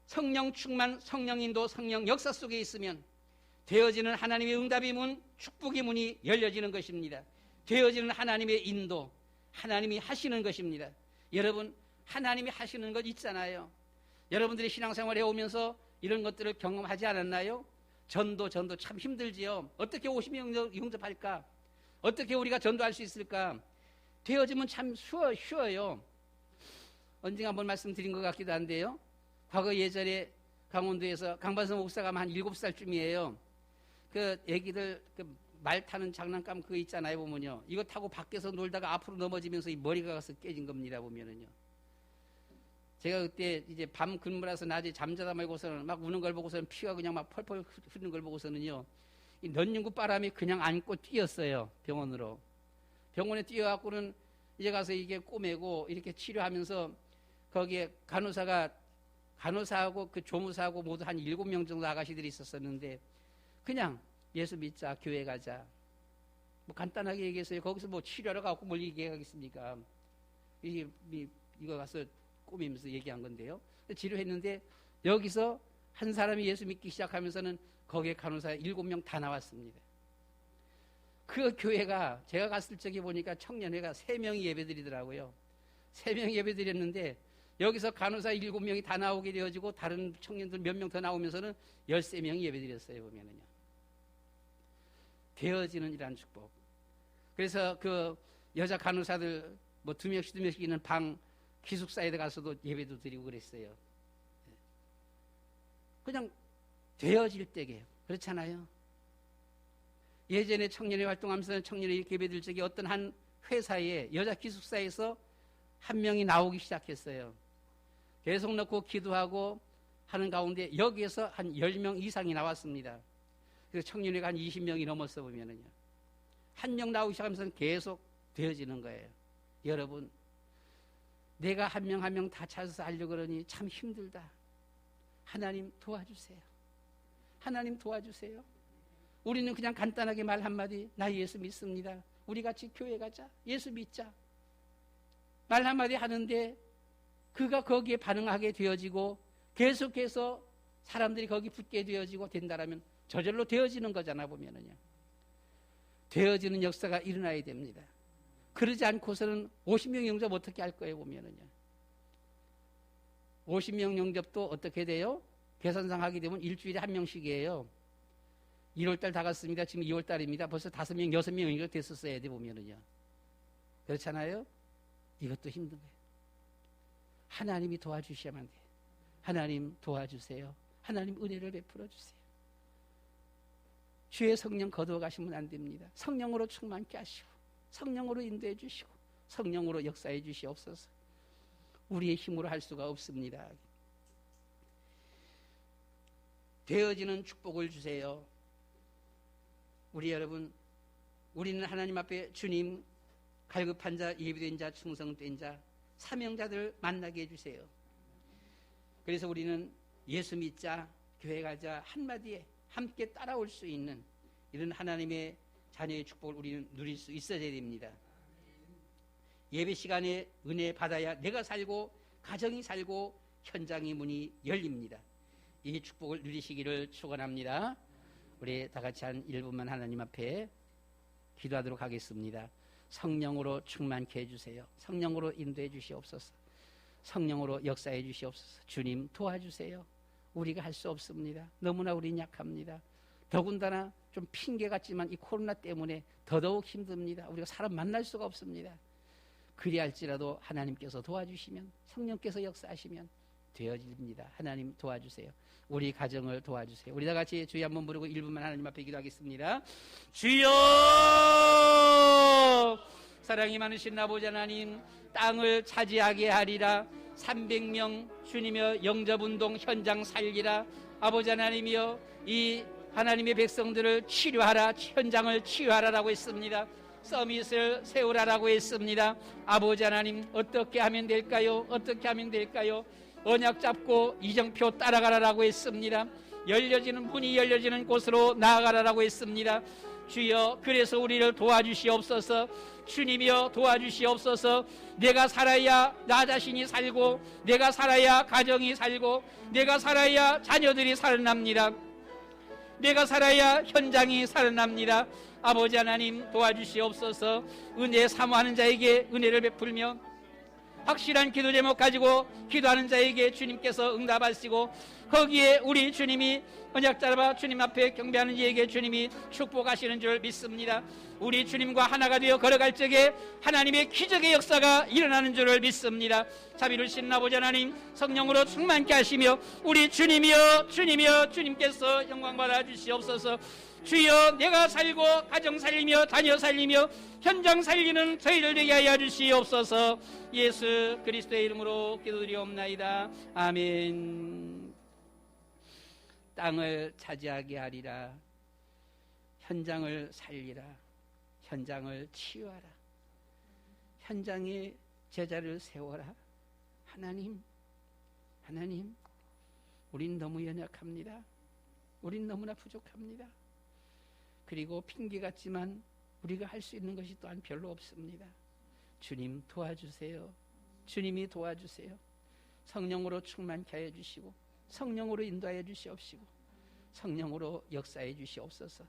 성령 충만, 성령 인도, 성령 역사 속에 있으면 되어지는 하나님의 응답의 문, 축복의 문이 열려지는 것입니다. 되어지는 하나님의 인도, 하나님이 하시는 것입니다. 여러분, 하나님이 하시는 것 있잖아요. 여러분들이 신앙생활 해오면서 이런 것들을 경험하지 않았나요? 전도 참 힘들지요. 어떻게 50명 영접할까? 어떻게 우리가 전도할 수 있을까? 되어지면 참 쉬워요. 언젠가 한번 말씀드린 것 같기도 한데요. 과거 예전에 강원도에서 강반성 목사가 한 7살쯤이에요. 그 애기들 말 타는 장난감 그거 있잖아요, 보면요. 이거 타고 밖에서 놀다가 앞으로 넘어지면서 이 머리가 가서 깨진 겁니다, 보면은요. 제가 그때 이제 밤 근무라서 낮에 잠자다 말고서는 막 우는 걸 보고서는 피가 그냥 막 펄펄 흐르는 걸 보고서는요. 이 넌윤구 바람이 그냥 안고 뛰었어요, 병원으로. 병원에 뛰어갖고는 이제 가서 이게 꼬매고 이렇게 치료하면서 거기에 간호사하고 그 조무사하고 모두 한 7명 정도 아가씨들이 있었었는데 그냥 예수 믿자, 교회 가자. 뭐 간단하게 얘기했어요. 거기서 뭐 치료하러 가고 뭘 얘기하겠습니까? 이거 가서 꼬매면서 얘기한 건데요. 치료했는데 여기서 한 사람이 예수 믿기 시작하면서는 거기에 간호사 7명 다 나왔습니다. 그 교회가 제가 갔을 적에 보니까 청년회가 3명이 예배드리더라고요. 3명이 예배드렸는데 여기서 간호사 7명이 다 나오게 되어지고 다른 청년들 몇 명 더 나오면서는 13명이 예배드렸어요, 보면은요. 되어지는 이란 축복. 그래서 그 여자 간호사들 뭐 2명씩 있는 방 기숙사에 가서도 예배도 드리고 그랬어요. 그냥 되어질 때게요. 그렇잖아요. 예전에 청년회 활동하면서 청년회 이렇게 예배드릴 적에 어떤 한 회사에 여자 기숙사에서 한 명이 나오기 시작했어요. 계속 넣고 기도하고 하는 가운데 여기에서 한 10명 이상이 나왔습니다. 그래서 청년회가 한 20명이 넘었어 보면은요. 한 명 나오기 시작하면서 계속 되어지는 거예요. 여러분, 내가 한 명 한 명 다 찾아서 하려고 그러니 참 힘들다. 하나님 도와주세요. 하나님 도와주세요. 우리는 그냥 간단하게 말 한마디, 나 예수 믿습니다. 우리 같이 교회 가자. 예수 믿자. 말 한마디 하는데 그가 거기에 반응하게 되어지고 계속해서 사람들이 거기 붙게 되어지고 된다라면 저절로 되어지는 거잖아, 보면은요. 되어지는 역사가 일어나야 됩니다. 그러지 않고서는 50명 영접 어떻게 할 거예요, 보면은요. 50명 영접도 어떻게 돼요? 계산상 하게 되면 일주일에 한 명씩이에요. 1월달 다 갔습니다. 지금 2월달입니다. 벌써 5명, 6명이 됐었어야 돼 보면은요. 그렇잖아요? 이것도 힘든 거예요. 하나님이 도와주셔야만 돼요. 하나님 도와주세요. 하나님 은혜를 베풀어 주세요. 주의 성령 거두어 가시면 안 됩니다. 성령으로 충만케 하시고 성령으로 인도해 주시고 성령으로 역사해 주시옵소서. 우리의 힘으로 할 수가 없습니다. 되어지는 축복을 주세요. 우리 여러분, 우리는 하나님 앞에 주님 갈급한 자, 예비된 자, 충성된 자, 사명자들 만나게 해주세요. 그래서 우리는 예수 믿자, 교회 가자 한마디에 함께 따라올 수 있는 이런 하나님의 자녀의 축복을 우리는 누릴 수 있어야 됩니다. 예배 시간에 은혜 받아야 내가 살고 가정이 살고 현장의 문이 열립니다. 이 축복을 누리시기를 축원합니다. 우리 다 같이 한 1분만 하나님 앞에 기도하도록 하겠습니다. 성령으로 충만케 해주세요. 성령으로 인도해 주시옵소서. 성령으로 역사해 주시옵소서. 주님 도와주세요. 우리가 할 수 없습니다. 너무나 우린 약합니다. 더군다나 좀 핑계 같지만 이 코로나 때문에 더더욱 힘듭니다. 우리가 사람 만날 수가 없습니다. 그리할지라도 하나님께서 도와주시면 성령께서 역사하시면 되어집니다. 하나님 도와주세요. 우리 가정을 도와주세요. 우리 다 같이 주여 한번 부르고 1분만 하나님 앞에 기도하겠습니다. 주여! 사랑이 많으신 아버지 하나님, 땅을 차지하게 하리라. 300명 주님여 영접운동 현장 살리라. 아버지 하나님이여 이 하나님의 백성들을 치료하라. 현장을 치유하라라고 했습니다. 서밋을 세우라라고 했습니다. 아버지 하나님 어떻게 하면 될까요? 어떻게 하면 될까요? 언약 잡고 이정표 따라가라라고 했습니다. 열려지는 문이 열려지는 곳으로 나아가라라고 했습니다. 주여, 그래서 우리를 도와주시옵소서. 주님이여 도와주시옵소서. 내가 살아야 나 자신이 살고, 내가 살아야 가정이 살고, 내가 살아야 자녀들이 살아납니다. 내가 살아야 현장이 살아납니다. 아버지 하나님 도와주시옵소서. 은혜 사모하는 자에게 은혜를 베풀며 확실한 기도 제목 가지고 기도하는 자에게 주님께서 응답하시고, 거기에 우리 주님이 언약 잡아 주님 앞에 경배하는 이에게 주님이 축복하시는 줄 믿습니다. 우리 주님과 하나가 되어 걸어갈 적에 하나님의 기적의 역사가 일어나는 줄을 믿습니다. 자비로우신 아버지 하나님, 성령으로 충만케 하시며 우리 주님이여 주님이여 주님께서 영광 받아 주시옵소서. 주여, 내가 살고 가정 살리며 자녀 살리며 현장 살리는 저희들 되게 하여 주시옵소서. 예수 그리스도의 이름으로 기도드리옵나이다. 아멘. 땅을 차지하게 하리라. 현장을 살리라. 현장을 치유하라. 현장에 제자를 세워라. 하나님, 하나님, 우린 너무 연약합니다. 우린 너무나 부족합니다. 그리고 핑계 같지만 우리가 할 수 있는 것이 또한 별로 없습니다. 주님 도와주세요. 주님이 도와주세요. 성령으로 충만케 하여 주시고 성령으로 인도하여 주시옵시고 성령으로 역사해 주시옵소서.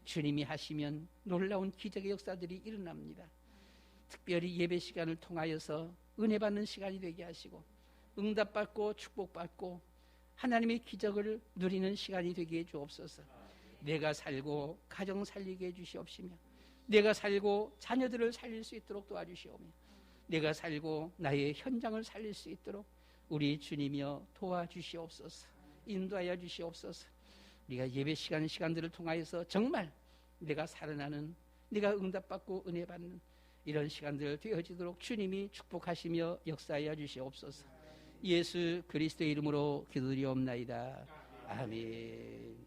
주님이 하시면 놀라운 기적의 역사들이 일어납니다. 특별히 예배 시간을 통하여서 은혜 받는 시간이 되게 하시고 응답받고 축복받고 하나님의 기적을 누리는 시간이 되게 해 주옵소서. 내가 살고 가정 살리게 해 주시옵시며 내가 살고 자녀들을 살릴 수 있도록 도와주시오며 내가 살고 나의 현장을 살릴 수 있도록 우리 주님이여 도와주시옵소서. 인도하여 주시옵소서. 우리가 예배 시간들을 통하여서 정말 내가 살아나는, 내가 응답받고 은혜 받는 이런 시간들 되어지도록 주님이 축복하시며 역사하여 주시옵소서. 예수 그리스도의 이름으로 기도드리옵나이다. 아멘.